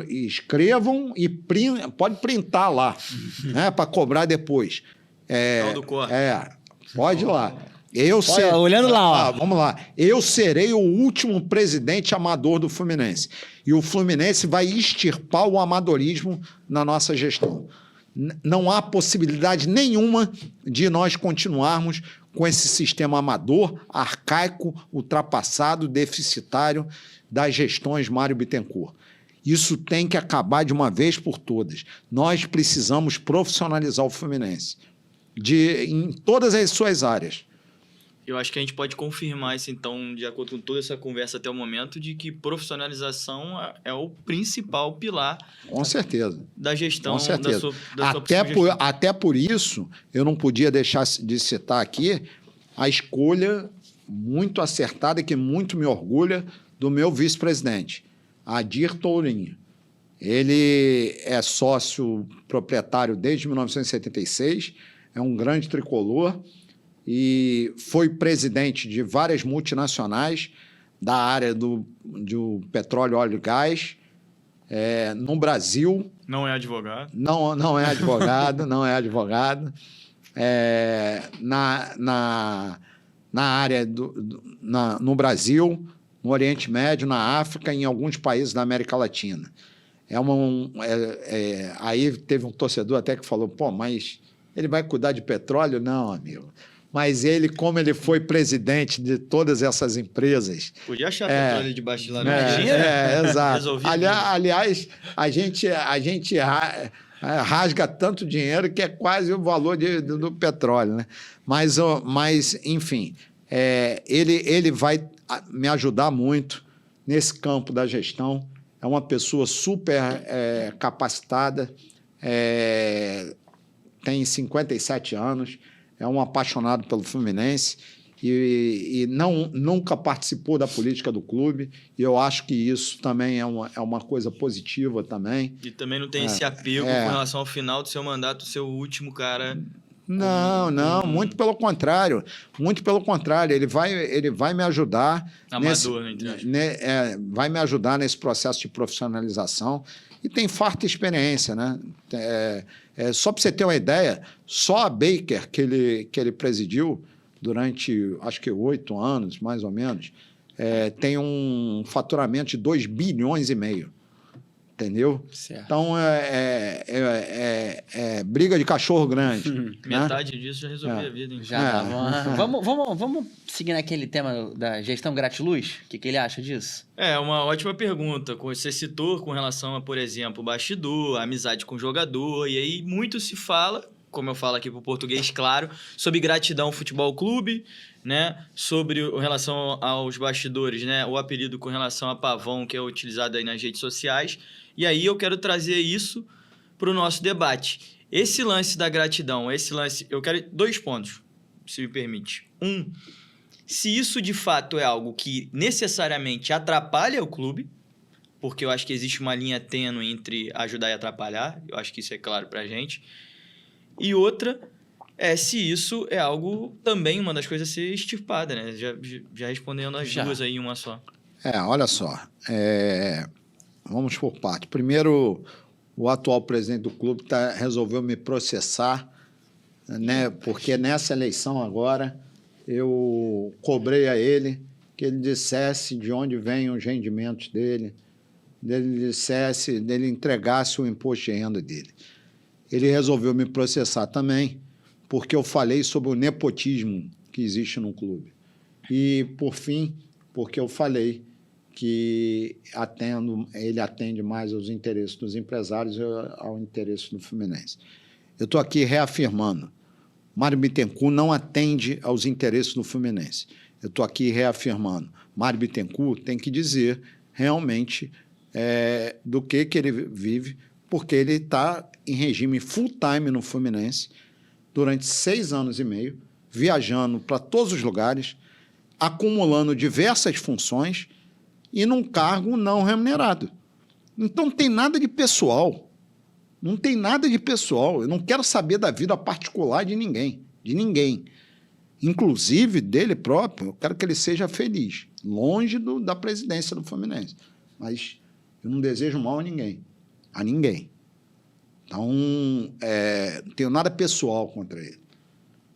Escrevam e pode printar lá, né, para cobrar depois. Pode ir lá. Olhando lá, ó. Vamos lá. Eu serei o último presidente amador do Fluminense. E o Fluminense vai extirpar o amadorismo na nossa gestão. Não há possibilidade nenhuma de nós continuarmos com esse sistema amador, arcaico, ultrapassado, deficitário das gestões Mário Bittencourt. Isso tem que acabar de uma vez por todas. Nós precisamos profissionalizar o Fluminense em todas as suas áreas. Eu acho que a gente pode confirmar isso, então, de acordo com toda essa conversa até o momento, de que profissionalização é o principal pilar. Com certeza. Da gestão. Com certeza. Da sua até por isso, eu não podia deixar de citar aqui a escolha muito acertada, que muito me orgulha, do meu vice-presidente, Adir Tourinho. Ele é sócio proprietário desde 1976, é um grande tricolor, e foi presidente de várias multinacionais da área do petróleo, óleo e gás, no Brasil. Não é advogado. Não é advogado, não é advogado. Na área no Brasil, no Oriente Médio, na África e em alguns países da América Latina. Aí teve um torcedor até que falou, mas ele vai cuidar de petróleo? Não, amigo. Mas ele, como ele foi presidente de todas essas empresas... Podia achar petróleo debaixo de lá, não exato. Aliás, a gente rasga tanto dinheiro que é quase o valor do petróleo, né? Mas enfim, ele vai me ajudar muito nesse campo da gestão. É uma pessoa super capacitada, tem 57 anos, é um apaixonado pelo Fluminense e nunca participou da política do clube, e eu acho que isso também é uma coisa positiva também. E também não tem esse apego com relação ao final do seu mandato, ser o último cara... Não, muito pelo contrário. Muito pelo contrário. Ele vai me ajudar... Amador, entre aspas. Vai me ajudar nesse processo de profissionalização. E tem farta experiência, né? Só para você ter uma ideia, só a Baker, que ele presidiu durante, acho que 8 anos, mais ou menos, tem um faturamento de 2,5 bilhões. Entendeu? Certo. Então, briga de cachorro grande. Metade disso já resolveu a vida. Hein? Já vamos seguir naquele tema da gestão gratiluz? O que ele acha disso? Uma ótima pergunta. Você citou com relação a, por exemplo, bastidor, amizade com o jogador, e aí muito se fala, como eu falo aqui para o português, claro, sobre gratidão ao futebol clube, né? Sobre relação aos bastidores, né? O apelido com relação a pavão, que é utilizado aí nas redes sociais. E aí eu quero trazer isso para o nosso debate. Esse lance da gratidão, eu quero 2 pontos, se me permite. Se isso de fato é algo que necessariamente atrapalha o clube, porque eu acho que existe uma linha tênue entre ajudar e atrapalhar, eu acho que isso é claro para a gente. E outra se isso é algo também, uma das coisas a ser extirpada, né? Já respondendo as duas aí em uma só. Olha só, vamos por parte. Primeiro, o atual presidente do clube resolveu me processar, né? Porque nessa eleição agora eu cobrei a ele que ele dissesse de onde vêm os rendimentos dele, dele entregasse o imposto de renda dele. Ele resolveu me processar também, porque eu falei sobre o nepotismo que existe no clube. E, por fim, porque eu falei que ele atende mais aos interesses dos empresários e ao interesse do Fluminense. Eu estou aqui reafirmando, Mário Bittencourt não atende aos interesses do Fluminense. Eu estou aqui reafirmando, Mário Bittencourt tem que dizer realmente do que ele vive, porque ele está em regime full-time no Fluminense durante 6 anos e meio, viajando para todos os lugares, acumulando diversas funções e num cargo não remunerado. Então, não tem nada de pessoal. Não tem nada de pessoal. Eu não quero saber da vida particular de ninguém. De ninguém. Inclusive, dele próprio, eu quero que ele seja feliz, longe da presidência do Fluminense. Mas eu não desejo mal a ninguém. A ninguém. Então, não tenho nada pessoal contra ele.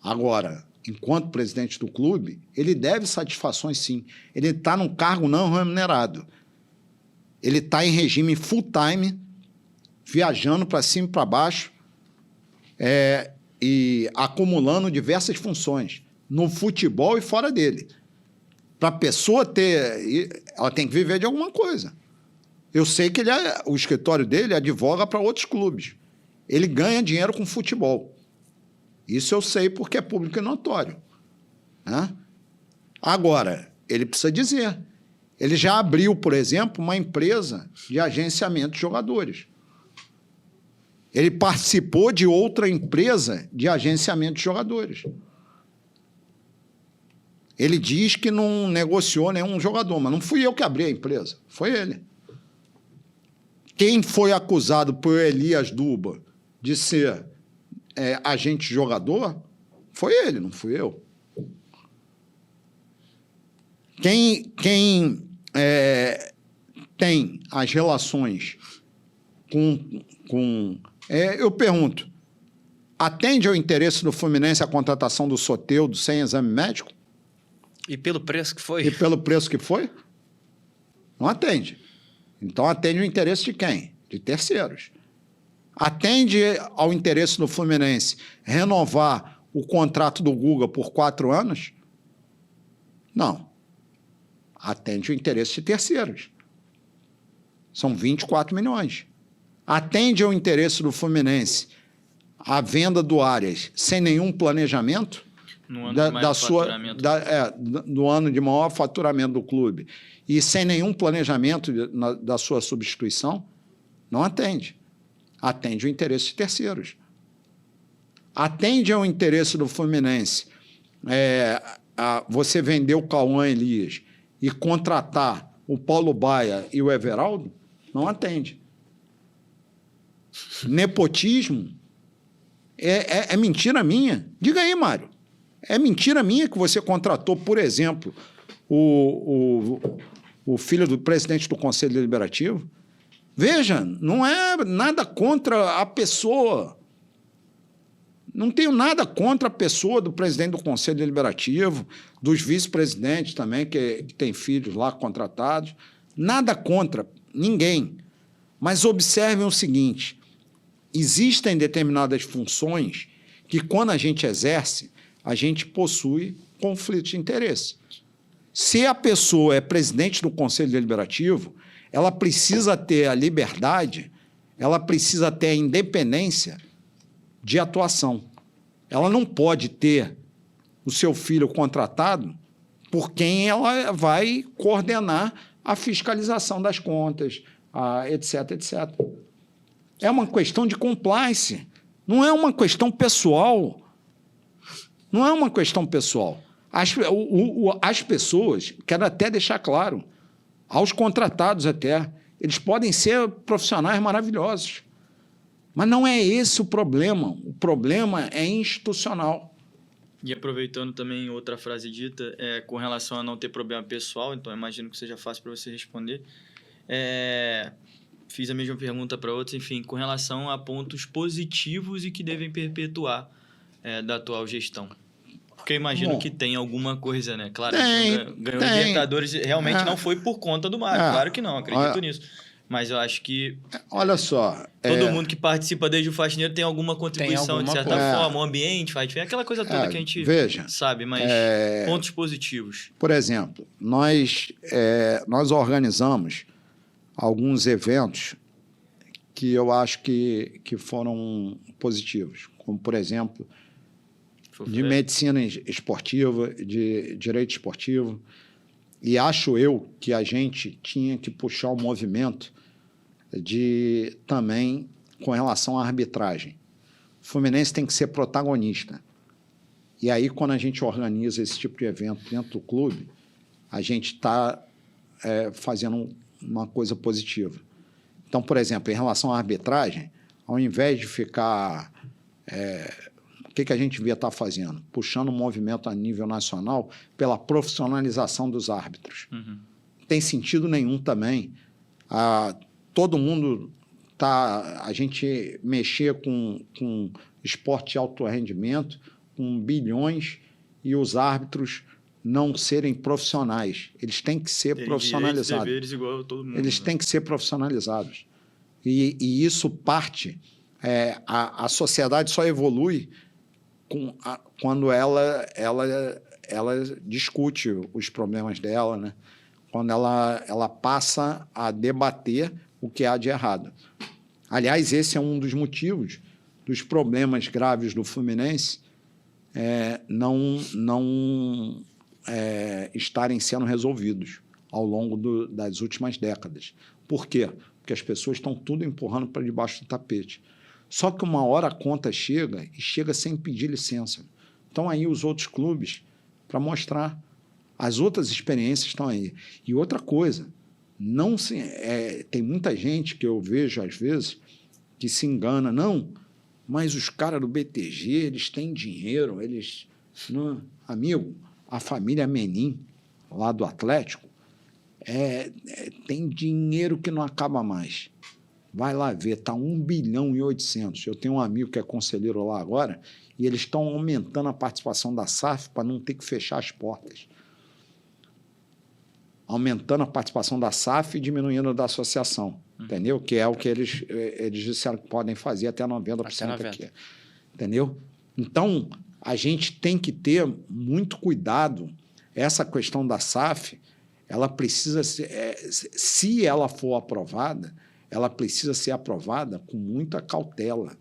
Agora, enquanto presidente do clube, ele deve satisfações, sim. Ele está num cargo não remunerado. Ele está em regime full-time, viajando para cima e para baixo, e acumulando diversas funções, no futebol e fora dele. Para a pessoa ela tem que viver de alguma coisa. Eu sei que o escritório dele advoga para outros clubes. Ele ganha dinheiro com futebol. Isso eu sei porque é público e notório. Né? Agora, ele precisa dizer. Ele já abriu, por exemplo, uma empresa de agenciamento de jogadores. Ele participou de outra empresa de agenciamento de jogadores. Ele diz que não negociou nenhum jogador, mas não fui eu que abri a empresa, foi ele. Quem foi acusado por Elias Duba de ser agente de jogador foi ele, não fui eu. Quem tem as relações com eu pergunto, atende ao interesse do Fluminense a contratação do Soteldo sem exame médico? E pelo preço que foi? E pelo preço que foi? Não atende. Então, atende o interesse de quem? De terceiros. Atende ao interesse do Fluminense renovar o contrato do Guga por 4 anos? Não. Atende o interesse de terceiros. São 24 milhões. Atende ao interesse do Fluminense a venda do Arias sem nenhum planejamento? No ano de maior faturamento. Do ano de maior faturamento do clube. E sem nenhum planejamento da sua substituição? Não atende. Atende o interesse de terceiros. Atende ao interesse do Fluminense você vender o Cauã Elias e contratar o Paulo Baia e o Everaldo? Não atende. Nepotismo é mentira minha. Diga aí, Mário. É mentira minha que você contratou, por exemplo, o filho do presidente do Conselho Deliberativo? Veja, não é nada contra a pessoa. Não tenho nada contra a pessoa do presidente do Conselho Deliberativo, dos vice-presidentes também, que tem filhos lá contratados. Nada contra ninguém. Mas observem o seguinte, existem determinadas funções que, quando a gente exerce, a gente possui conflito de interesse. Se a pessoa é presidente do Conselho Deliberativo, ela precisa ter a liberdade, ela precisa ter a independência de atuação. Ela não pode ter o seu filho contratado por quem ela vai coordenar a fiscalização das contas, etc, etc. É uma questão de compliance, não é uma questão pessoal. Não é uma questão pessoal. As pessoas, quero até deixar claro, aos contratados até, eles podem ser profissionais maravilhosos. Mas não é esse o problema. O problema é institucional. E aproveitando também outra frase dita, com relação a não ter problema pessoal, então imagino que seja fácil para você responder. Fiz a mesma pergunta para outros, enfim, com relação a pontos positivos e que devem perpetuar da atual gestão. Porque eu imagino Bom, que tem alguma coisa, né? Claro, tem, ganhou tem. Libertadores, realmente não foi por conta do Mário. É. Claro que não, acredito Olha- nisso. Mas eu acho que Olha só. todo mundo que participa desde o Faxineiro tem alguma contribuição, alguma de certa coisa. forma. O ambiente faz diferença. Aquela coisa toda que a gente veja, sabe, mas pontos positivos. Por exemplo, nós organizamos alguns eventos que eu acho que foram positivos, como, por exemplo, de medicina esportiva, de direito esportivo, e acho eu que a gente tinha que puxar o movimento também com relação à arbitragem. O Fluminense tem que ser protagonista. E aí, quando a gente organiza esse tipo de evento dentro do clube, a gente está fazendo uma coisa positiva. Então, por exemplo, em relação à arbitragem, ao invés de ficar... o que a gente devia estar fazendo? Puxando o movimento a nível nacional pela profissionalização dos árbitros. Uhum. Não tem sentido nenhum também. Todo mundo a gente mexer com esporte de alto rendimento, com bilhões, e os árbitros não serem profissionais. Eles têm que ser profissionalizados. Deveres igual a todo mundo, Eles têm que ser profissionalizados. E isso parte... a sociedade só evolui quando ela discute os problemas dela, né? Quando ela passa a debater o que há de errado. Aliás, esse é um dos motivos dos problemas graves do Fluminense não estarem sendo resolvidos ao longo das últimas décadas. Por quê? Porque as pessoas estão tudo empurrando para debaixo do tapete. Só que uma hora a conta chega e chega sem pedir licença. Estão aí os outros clubes para mostrar. As outras experiências estão aí. E outra coisa, tem muita gente que eu vejo às vezes que se engana. Não, mas os caras do BTG, eles têm dinheiro, eles... Não, amigo, a família Menin, lá do Atlético, tem dinheiro que não acaba mais. Vai lá ver, está 1,8 bilhão. Eu tenho um amigo que é conselheiro lá agora e eles estão aumentando a participação da SAF para não ter que fechar as portas. Aumentando a participação da SAF e diminuindo da associação, entendeu? Que é o que eles disseram que podem fazer até 90% aqui. Entendeu? Então, a gente tem que ter muito cuidado. Essa questão da SAF, ela precisa ser, se ela for aprovada, ela precisa ser aprovada com muita cautela,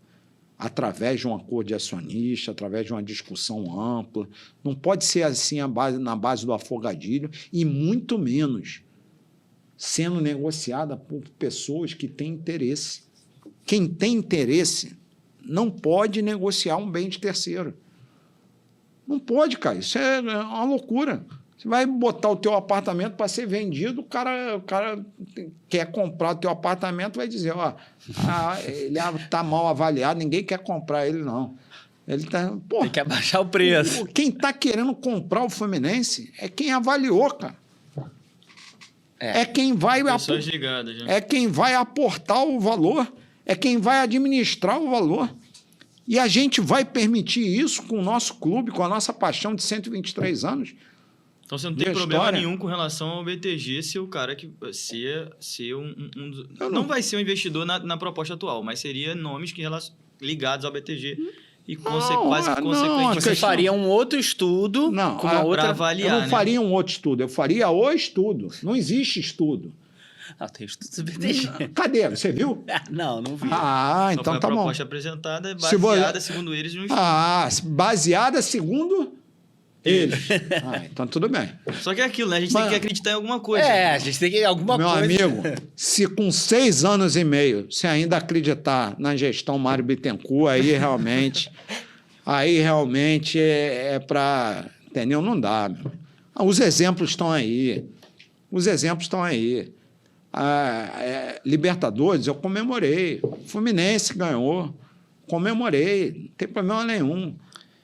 através de um acordo de acionista, através de uma discussão ampla. Não pode ser assim na base do afogadilho e muito menos sendo negociada por pessoas que têm interesse. Quem tem interesse não pode negociar um bem de terceiro. Não pode, cara. Isso é uma loucura. Você vai botar o teu apartamento para ser vendido, o cara quer comprar o teu apartamento, vai dizer, ele está mal avaliado, ninguém quer comprar ele, não. Ele tem que abaixar o preço. Quem está querendo comprar o Fluminense é quem avaliou, cara. É quem vai... Pessoas ligadas, né? É quem vai aportar o valor, é quem vai administrar o valor. E a gente vai permitir isso com o nosso clube, com a nossa paixão de 123 anos. Então você não tem problema nenhum com relação ao BTG ser o cara que ser não vai ser um investidor na proposta atual, mas seria nomes ligados ao BTG e consequentemente... Você faria um outro estudo com uma outra... Para avaliar, eu não faria um outro estudo, eu faria o estudo. Não existe estudo. Tem estudo do BTG. Cadê? Você viu? Não vi. Então tá bom. A proposta apresentada baseada, segundo eles, no estudo. Baseada segundo... eles. Então tudo bem. Só que é aquilo, né? A gente tem que acreditar em alguma coisa. A gente tem que ir em alguma coisa. Meu amigo, se com 6 anos e meio você ainda acreditar na gestão Mário Bittencourt, aí realmente é para... Entendeu? Não dá, meu. Os exemplos estão aí. Libertadores, eu comemorei. Fluminense ganhou. Comemorei. Não tem problema nenhum.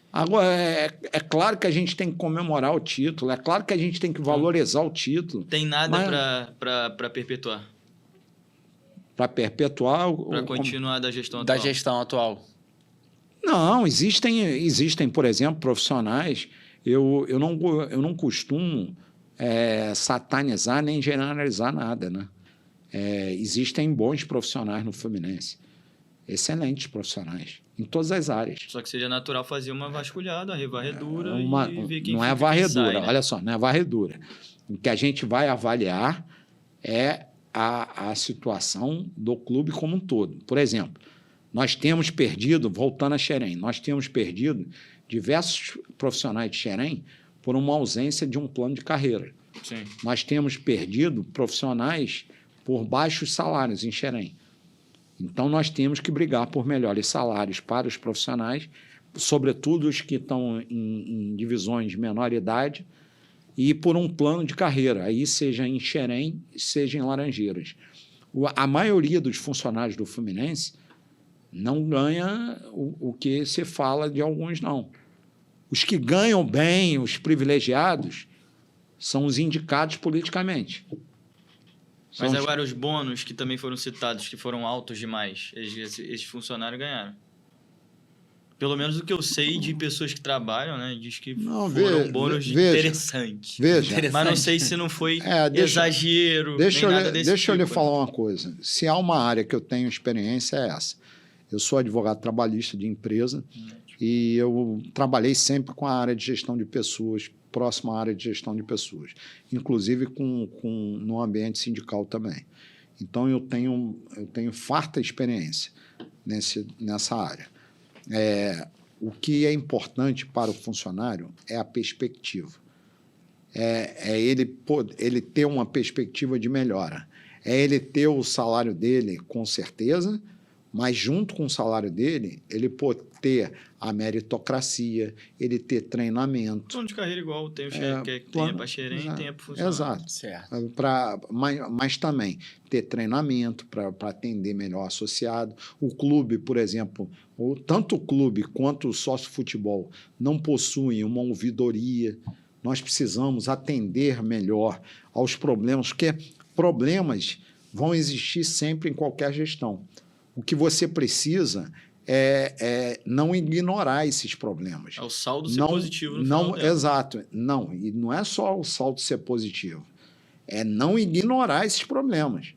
Agora, é claro que a gente tem que comemorar o título, é claro que a gente tem que valorizar o título. Tem nada para perpetuar? Para perpetuar... Para continuar da gestão atual? Da gestão atual. Não, existem, por exemplo, profissionais eu não costumo satanizar nem generalizar nada, né? Existem bons profissionais no Fluminense, excelentes profissionais, em todas as áreas. Só que seria natural fazer uma vasculhada, uma varredura e ver quem não fica é varredura, quem sai, né? olha só, não é varredura. O que a gente vai avaliar é a situação do clube como um todo. Por exemplo, nós temos perdido, voltando a Xerém, nós temos perdido diversos profissionais de Xerém por uma ausência de um plano de carreira. Sim. Nós temos perdido profissionais por baixos salários em Xerém. Então, nós temos que brigar por melhores salários para os profissionais, sobretudo os que estão em divisões de menor idade, e por um plano de carreira, aí seja em Xerém, seja em Laranjeiras. A maioria dos funcionários do Fluminense não ganha o que se fala de alguns, não. Os que ganham bem, os privilegiados, são os indicados politicamente. Mas agora os bônus que também foram citados, que foram altos demais, esses funcionários ganharam. Pelo menos o que eu sei de pessoas que trabalham, né? Diz que foram bônus interessantes. Veja. Mas não sei se não foi exagero, nem nada desse Deixa eu lhe tipo, falar uma coisa. Se há uma área que eu tenho experiência, é essa. Eu sou advogado trabalhista de empresa e eu trabalhei sempre com a área de gestão de pessoas, próxima à área de gestão de pessoas, inclusive no ambiente sindical também. Então, eu tenho farta experiência nessa área. O que é importante para o funcionário é a perspectiva. Ele ter uma perspectiva de melhora. É ele ter o salário dele, com certeza, mas, junto com o salário dele, ele pode ter a meritocracia, ele ter treinamento. Plano de carreira igual tem o que tem para Xerém, tem para funcionário. Exato. Certo. Mas também ter treinamento para atender melhor o associado. O clube, por exemplo, tanto o clube quanto o sócio-futebol não possuem uma ouvidoria. Nós precisamos atender melhor aos problemas, porque problemas vão existir sempre em qualquer gestão. O que você precisa é não ignorar esses problemas. É o saldo ser positivo no final dela. Exato. Não, e não é só o saldo ser positivo. É não ignorar esses problemas.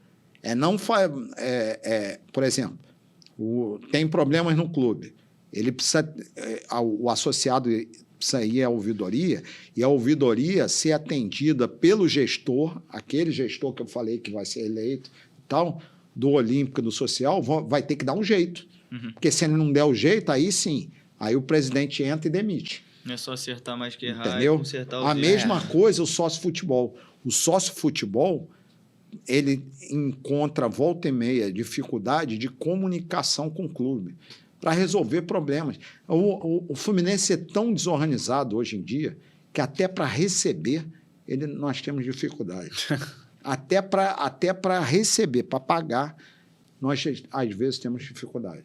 Por exemplo, tem problemas no clube. Ele precisa, o associado precisa ir à ouvidoria, e a ouvidoria ser atendida pelo gestor, aquele gestor que eu falei que vai ser eleito e tal, do Olímpico, do Social, vai ter que dar um jeito. Porque se ele não der o jeito, aí sim, aí o presidente entra e demite. Não é só acertar mais que errar, entendeu? E consertar o A mesma coisa o sócio-futebol. O sócio-futebol, ele encontra, volta e meia, dificuldade de comunicação com o clube para resolver problemas. O Fluminense é tão desorganizado hoje em dia que até para receber nós temos dificuldade. Até para receber, para pagar, nós, às vezes, temos dificuldade.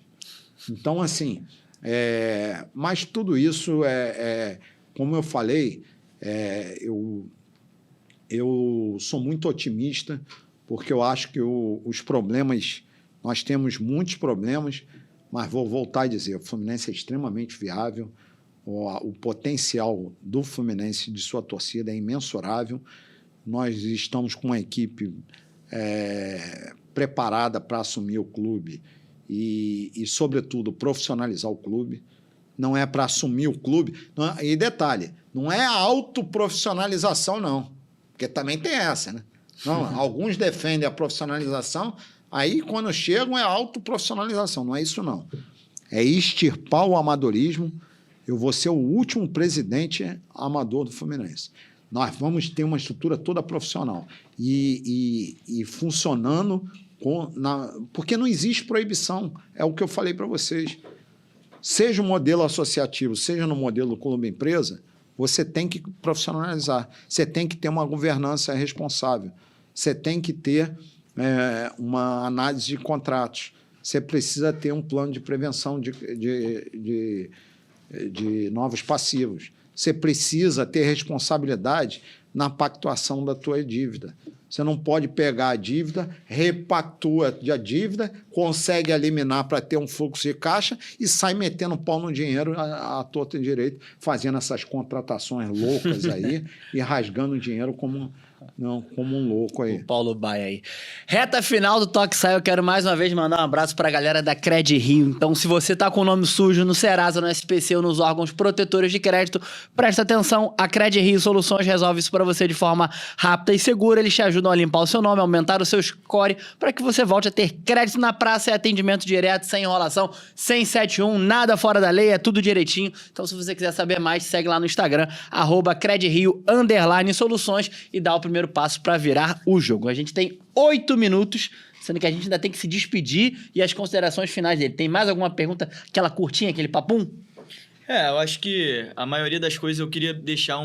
Então, assim, mas tudo isso como eu falei, eu sou muito otimista, porque eu acho que os problemas, nós temos muitos problemas, mas vou voltar a dizer, o Fluminense é extremamente viável, o potencial do Fluminense, de sua torcida, é imensurável. Nós estamos com uma equipe preparada para assumir o clube e, sobretudo, profissionalizar o clube. Não é para assumir o clube. E detalhe, não é a autoprofissionalização, não. Porque também tem essa, né? Não, alguns defendem a profissionalização, aí, quando chegam, é a autoprofissionalização. Não é isso, não. É extirpar o amadorismo. Eu vou ser o último presidente amador do Fluminense. Nós vamos ter uma estrutura toda profissional e funcionando porque não existe proibição. É o que eu falei para vocês. Seja o modelo associativo, seja no modelo clube-empresa, você tem que profissionalizar. Você tem que ter uma governança responsável. Você tem que ter uma análise de contratos. Você precisa ter um plano de prevenção de novos passivos. Você precisa ter responsabilidade na pactuação da tua dívida. Você não pode pegar a dívida, repactua a dívida, consegue eliminar para ter um fluxo de caixa e sai metendo pau no dinheiro à torta e direito, fazendo essas contratações loucas aí e rasgando dinheiro como um louco aí. O Paulo Baia aí. Reta final do Toque Sai, eu quero mais uma vez mandar um abraço pra galera da Cred Rio. Então, se você tá com o nome sujo no Serasa, no SPC ou nos órgãos protetores de crédito, presta atenção, a Cred Rio Soluções resolve isso pra você de forma rápida e segura. Eles te ajudam a limpar o seu nome, aumentar o seu score, para que você volte a ter crédito na praça e atendimento direto, sem enrolação, sem 71, nada fora da lei, é tudo direitinho. Então, se você quiser saber mais, segue lá no Instagram, @CredRio_Soluções e dá o primeiro passo para virar o jogo. A gente tem 8 minutos, sendo que a gente ainda tem que se despedir e as considerações finais dele. Tem mais alguma pergunta, aquela curtinha, aquele papum? Eu acho que a maioria das coisas eu queria deixar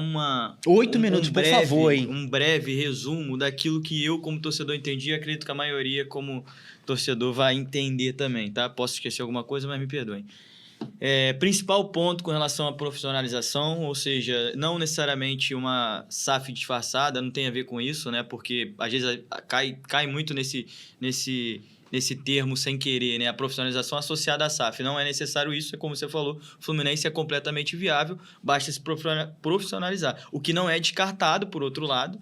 8 minutos, por favor, hein? Um breve resumo daquilo que eu, como torcedor, entendi e acredito que a maioria, como torcedor, vai entender também, tá? Posso esquecer alguma coisa, mas me perdoem. Principal ponto com relação à profissionalização, ou seja, não necessariamente uma SAF disfarçada, não tem a ver com isso, né? Porque às vezes cai muito nesse termo sem querer, né? A profissionalização associada à SAF. Não é necessário isso, é como você falou, o Fluminense é completamente viável, basta se profissionalizar. O que não é descartado, por outro lado,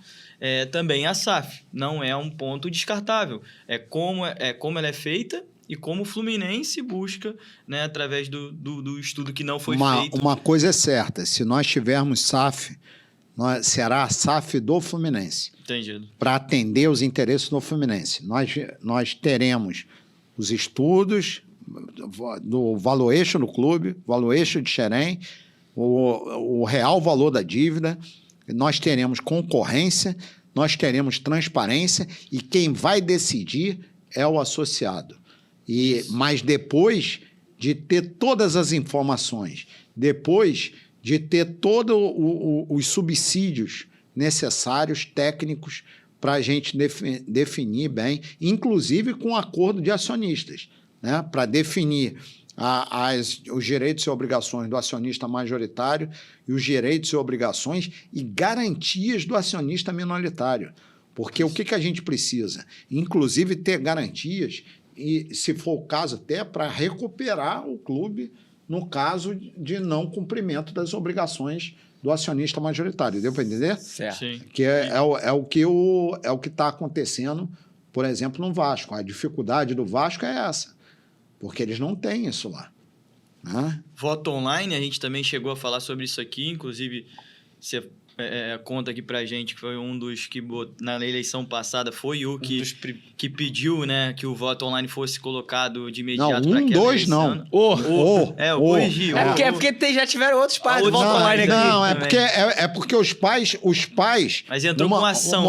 também a SAF. Não é um ponto descartável. É como ela é feita e como o Fluminense busca, né, através do estudo que não foi feito. Uma coisa é certa, se nós tivermos SAF, será a SAF do Fluminense. Entendido. Para atender os interesses do Fluminense. Nós teremos os estudos do valuation do clube, valuation de Xerém, o real valor da dívida, nós teremos concorrência, nós teremos transparência e quem vai decidir é o associado. Mas depois de ter todas as informações, depois de ter todos os subsídios necessários, técnicos, para a gente definir bem, inclusive com acordo de acionistas, né? Para definir os direitos e obrigações do acionista majoritário e os direitos e obrigações e garantias do acionista minoritário. Porque o que a gente precisa? Inclusive ter garantias e, se for o caso, até para recuperar o clube no caso de não cumprimento das obrigações do acionista majoritário. Deu para entender? Certo. Sim. Que é o que está acontecendo, por exemplo, no Vasco. A dificuldade do Vasco é essa, porque eles não têm isso lá. Né? Voto online, a gente também chegou a falar sobre isso aqui, inclusive você conta aqui pra gente que foi um dos que na eleição passada foi o que pediu, né, que o voto online fosse colocado de imediato para aquela eleição. Não. Corrigi. É porque já tiveram outros pais de voto online aqui. Não, porque os pais... Mas entrou com ação.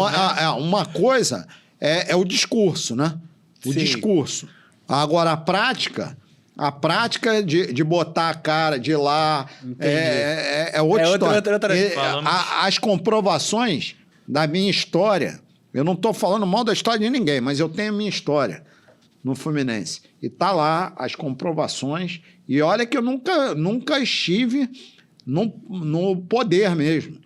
Uma coisa é o discurso, né? O discurso. Agora, a prática de botar a cara de lá é outra história. As comprovações da minha história, eu não estou falando mal da história de ninguém, mas eu tenho a minha história no Fluminense. E tá lá as comprovações. E olha que eu nunca estive no poder mesmo.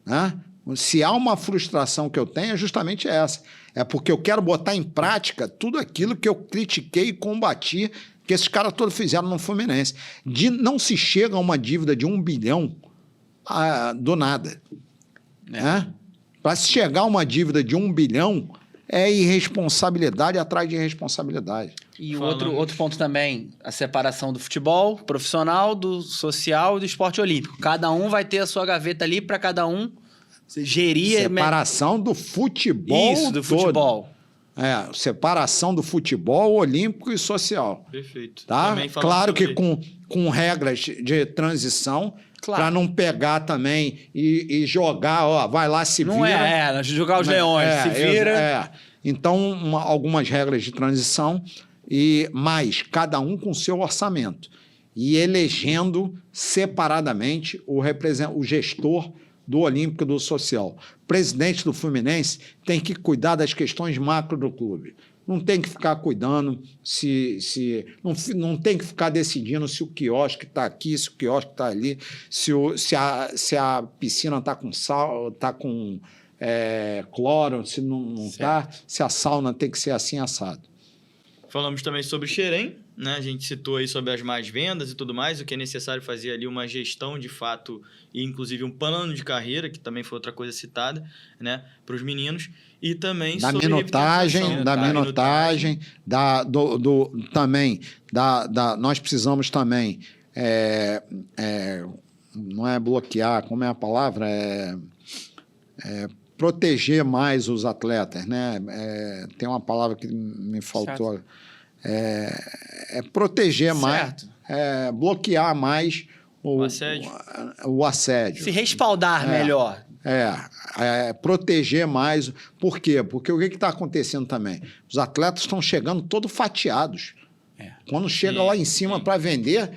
Né? Se há uma frustração que eu tenho, é justamente essa. É porque eu quero botar em prática tudo aquilo que eu critiquei e combati que esses caras todos fizeram no Fluminense. Não se chega a uma dívida de 1 bilhão do nada. Né? Para se chegar a uma dívida de 1 bilhão, é irresponsabilidade atrás de irresponsabilidade. E o outro ponto também, a separação do futebol profissional, do social e do esporte olímpico. Cada um vai ter a sua gaveta ali para cada um gerir... Separação do futebol Isso, do todo. futebol. Separação do futebol olímpico e social. Perfeito. Tá? Claro que com regras de transição, claro, para não pegar também e jogar, vai lá, se vira. Não jogar os leões, se vira. Então, algumas regras de transição, mas cada um com seu orçamento. E elegendo separadamente o gestor do Olímpico e do Social. O presidente do Fluminense tem que cuidar das questões macro do clube. Não tem que ficar cuidando não tem que ficar decidindo se o quiosque está aqui, se o quiosque está ali, se a piscina está com cloro, se não está, se a sauna tem que ser assim assado. Falamos também sobre Xerém, né? A gente citou aí sobre as más vendas e tudo mais, o que é necessário fazer ali uma gestão de fato e inclusive um plano de carreira, que também foi outra coisa citada, né, para os meninos, e também da sobre minutagem, também nós precisamos também não é bloquear, como é a palavra? Proteger mais os atletas, né? Tem uma palavra que me faltou. Proteger mais, bloquear mais o assédio. Se respaldar melhor. Proteger mais. Por quê? Porque o que está acontecendo também? Os atletas estão chegando todos fatiados. Quando chega lá em cima para vender,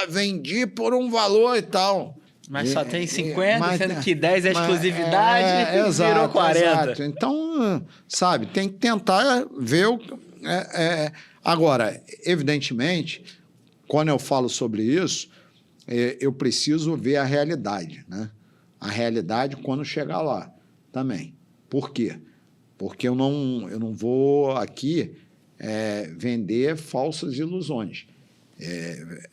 vendi por um valor e tal. Mas só tem 50, sendo que 10 é exclusividade, exato, virou 40. Exato. Então, sabe, tem que tentar ver o... Agora, evidentemente, quando eu falo sobre isso, eu preciso ver a realidade, né? A realidade quando chegar lá também. Por quê? Porque eu não vou aqui vender falsas ilusões.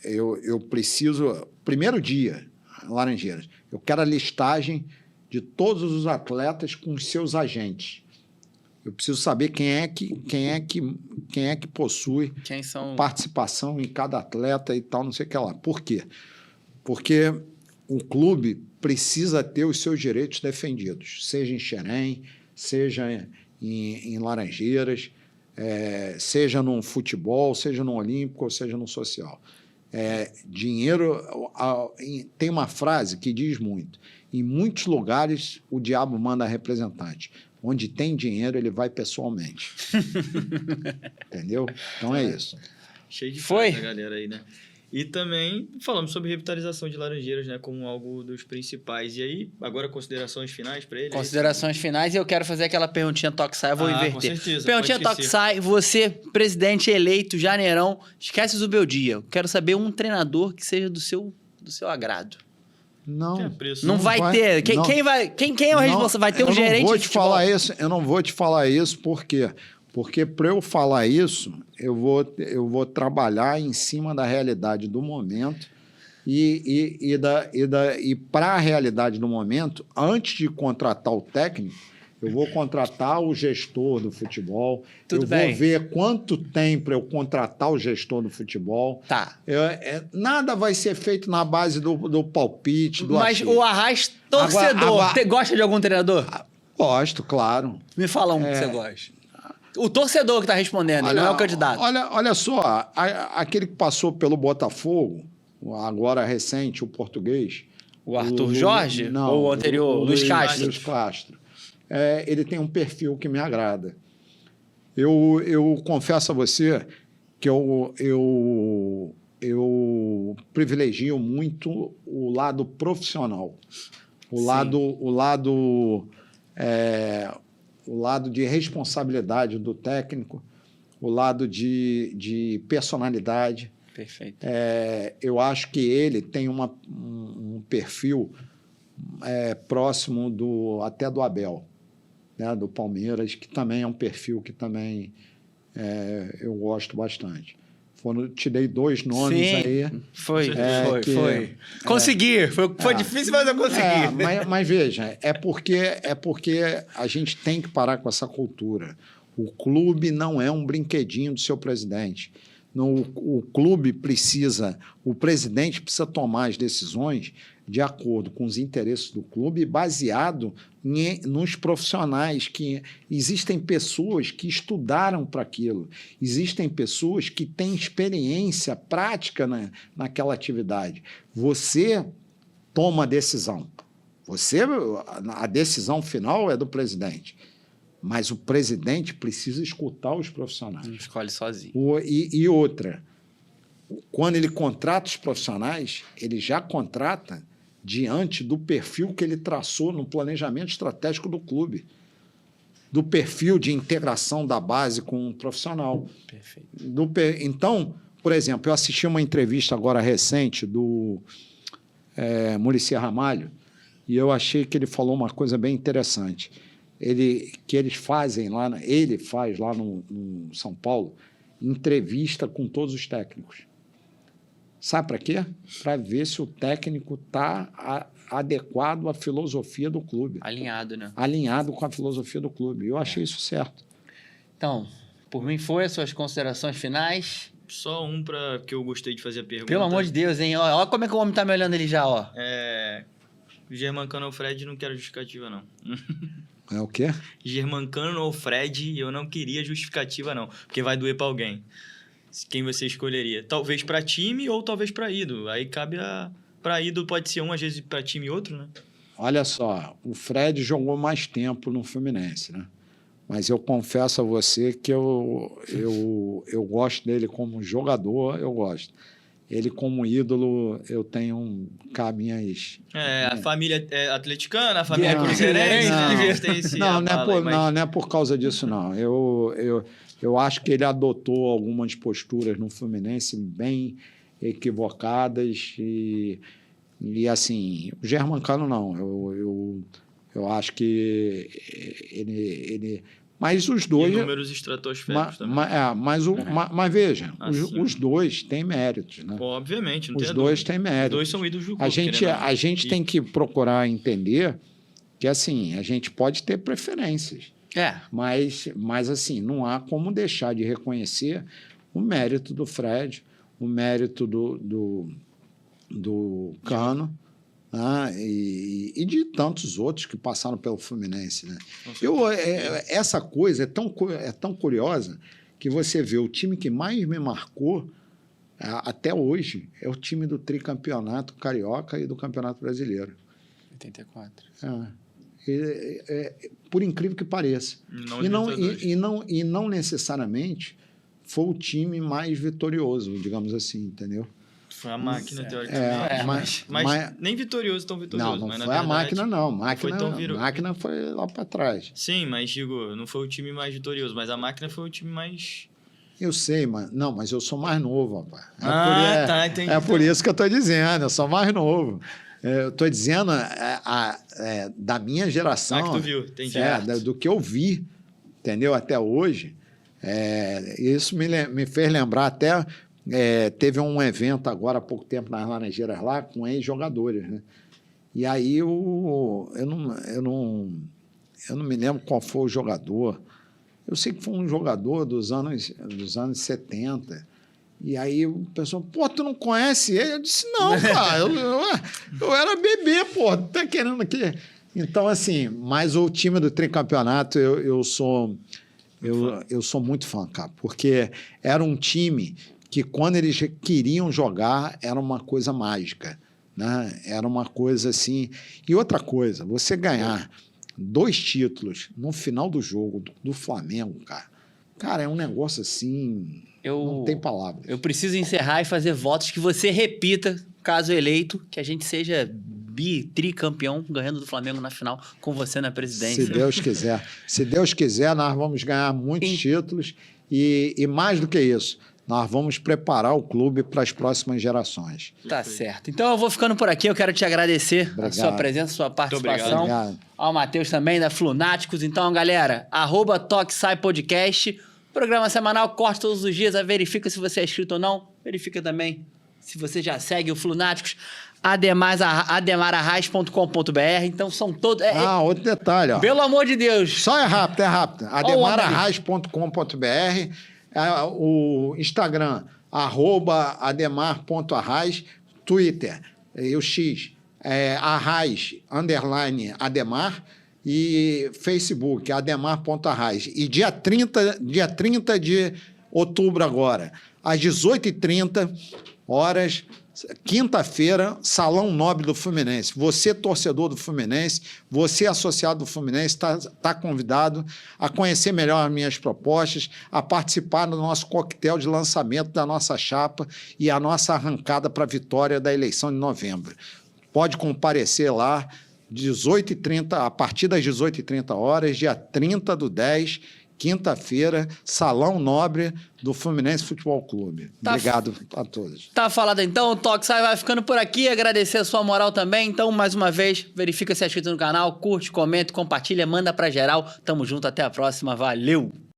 Eu preciso... Primeiro dia, Laranjeiras, eu quero a listagem de todos os atletas com os seus agentes. Eu preciso saber quem é que possui participação em cada atleta e tal, não sei o que lá. Por quê? Porque o clube precisa ter os seus direitos defendidos, seja em Xerém, seja em Laranjeiras, seja no futebol, seja no olímpico, ou seja no social. Dinheiro... Tem uma frase que diz muito: em muitos lugares o diabo manda representante. Onde tem dinheiro, ele vai pessoalmente. Entendeu? Então é isso. Cheio de frase da galera aí, né? E também falamos sobre revitalização de Laranjeiras, né, como algo dos principais. E aí, agora considerações finais para ele? Considerações finais, e eu quero fazer aquela perguntinha Toque-Sai, eu vou inverter. Com certeza, perguntinha Toque-Sai, você, presidente eleito, janeirão, esquece o Zubeldia. Eu quero saber um treinador que seja do seu agrado. Não vai ter. Quem é o responsável? Vai ter um gerente de futebol? Eu não vou te falar isso, por quê? Porque para eu falar isso, eu vou trabalhar em cima da realidade do momento e para a realidade do momento, antes de contratar o técnico, eu vou contratar o gestor do futebol. Vou ver quanto tem para eu contratar o gestor do futebol. Tá. Nada vai ser feito na base do palpite, do Mas o Arrasca, torcedor, gosta de algum treinador? Gosto, claro. Me fala um que você gosta. O torcedor que está respondendo, não é o candidato. Olha só, aquele que passou pelo Botafogo, agora recente, o português. O Arthur Jorge? Não, ou o anterior, Luiz Castro? Luiz Castro. Ele tem um perfil que me agrada. Eu confesso a você que eu privilegio muito o lado profissional, o lado de responsabilidade do técnico, o lado de personalidade. Perfeito. Eu acho que ele tem um perfil próximo até do Abel, né, do Palmeiras, que também é um perfil que também eu gosto bastante. Te dei 2 nomes. Sim, aí. Foi. Consegui. Foi difícil, mas eu consegui. Mas veja, é porque a gente tem que parar com essa cultura. O clube não é um brinquedinho do seu presidente. O clube o presidente precisa tomar as decisões de acordo com os interesses do clube, baseado nos profissionais, que existem pessoas que estudaram para aquilo, existem pessoas que têm experiência prática naquela atividade. Você toma a decisão. A decisão final é do presidente. Mas o presidente precisa escutar os profissionais. Não escolhe sozinho. E outra, quando ele contrata os profissionais, ele já contrata diante do perfil que ele traçou no planejamento estratégico do clube, do perfil de integração da base com o profissional. Perfeito. Então, por exemplo, eu assisti uma entrevista agora recente do Muricy Ramalho, e eu achei que ele falou uma coisa bem interessante. Ele faz lá no São Paulo entrevista com todos os técnicos. Sabe para quê? Para ver se o técnico está adequado à filosofia do clube. Alinhado, né? Alinhado com a filosofia do clube. Eu achei isso certo. Então, por mim foi as suas considerações finais. Só que eu gostei de fazer a pergunta. Pelo amor de Deus, hein? Ó como é que o homem tá me olhando ali já, ó. Germancano ou Fred, não quero justificativa, não. É o quê? Germancano ou Fred, eu não queria justificativa, não. Porque vai doer para alguém. Quem você escolheria? Talvez para time ou talvez para ídolo. Aí cabe para ídolo pode ser um, às vezes para time outro, né? Olha só, o Fred jogou mais tempo no Fluminense, né? Mas eu confesso a você que eu gosto dele como jogador, eu gosto. Ele como ídolo, eu tenho caminhas... A família é atleticana, a família é cruzeirense, não é por causa disso, não. Eu acho que ele adotou algumas posturas no Fluminense bem equivocadas e assim, o Germancano não. Eu acho que ele mas os dois... E números estratosféricos também. Mas veja, os dois têm méritos, né? Obviamente, não tem Os dois têm méritos. Os dois são ídolos do clube. A gente tem que procurar entender que, assim, a gente pode ter preferências. Mas assim, não há como deixar de reconhecer o mérito do Fred, o mérito do Cano, e de tantos outros que passaram pelo Fluminense, né? Essa coisa é tão curiosa que você vê o time que mais me marcou até hoje é o time do tricampeonato carioca e do Campeonato Brasileiro. 84. Por incrível que pareça. E não necessariamente foi o time mais vitorioso, digamos assim, entendeu? Foi a máquina, teoricamente. Mas nem vitorioso, tão vitorioso. Não mas foi a máquina, não. A máquina foi lá para trás. Sim, mas digo, não foi o time mais vitorioso, mas a máquina foi o time mais... Eu sei, mas eu sou mais novo, rapaz. Entendi. É por isso que eu estou dizendo, eu sou mais novo. Eu estou dizendo da minha geração. Que tu viu, entendi. Do que eu vi, entendeu? Até hoje. Isso me fez lembrar até... teve um evento agora há pouco tempo nas Laranjeiras lá com ex-jogadores, né? E aí eu não me lembro qual foi o jogador. Eu sei que foi um jogador dos anos 70. E aí o pessoal, tu não conhece ele? Eu disse, não, cara, eu era bebê, tá querendo que... Então, assim, mas o time do tricampeonato eu sou muito fã, cara, porque era um time que quando eles queriam jogar era uma coisa mágica, né? Era uma coisa assim... E outra coisa, você ganhar 2 títulos no final do jogo do Flamengo, cara, é um negócio assim... não tem palavras. Eu preciso encerrar e fazer votos que você repita, caso eleito, que a gente seja tricampeão ganhando do Flamengo na final com você na presidência. Se Deus quiser. Se Deus quiser, nós vamos ganhar muitos títulos e mais do que isso, nós vamos preparar o clube para as próximas gerações. Tá certo. Então eu vou ficando por aqui. Eu quero te agradecer a sua presença, a sua participação. Obrigado. Ao Matheus também, da Flunáticos. Então, galera, @ToqueSai_podcast. Programa semanal, corte todos os dias. Verifica se você é inscrito ou não. Verifica também se você já segue o Flunáticos. ademararrais.com.br. Então, são todos... outro detalhe, ó. Pelo amor de Deus. Só é rápido. ademararrais.com.br. O Instagram, @ademar.arrais, Twitter, o X, arrais, _ademar, e Facebook, ademar.arrais. E dia 30 de outubro agora, às 18h30, quinta-feira, Salão Nobre do Fluminense. Você, torcedor do Fluminense, você, associado do Fluminense, está convidado a conhecer melhor as minhas propostas, a participar do nosso coquetel de lançamento da nossa chapa e a nossa arrancada para a vitória da eleição de novembro. Pode comparecer lá, 18h30, a partir das 18h30, dia 30/10, quinta-feira, Salão Nobre do Fluminense Futebol Clube. Obrigado a todos. Tá falado então, o Toque Sai vai ficando por aqui, agradecer a sua moral também. Então, mais uma vez, verifica se é inscrito no canal, curte, comenta, compartilha, manda pra geral. Tamo junto, até a próxima, valeu!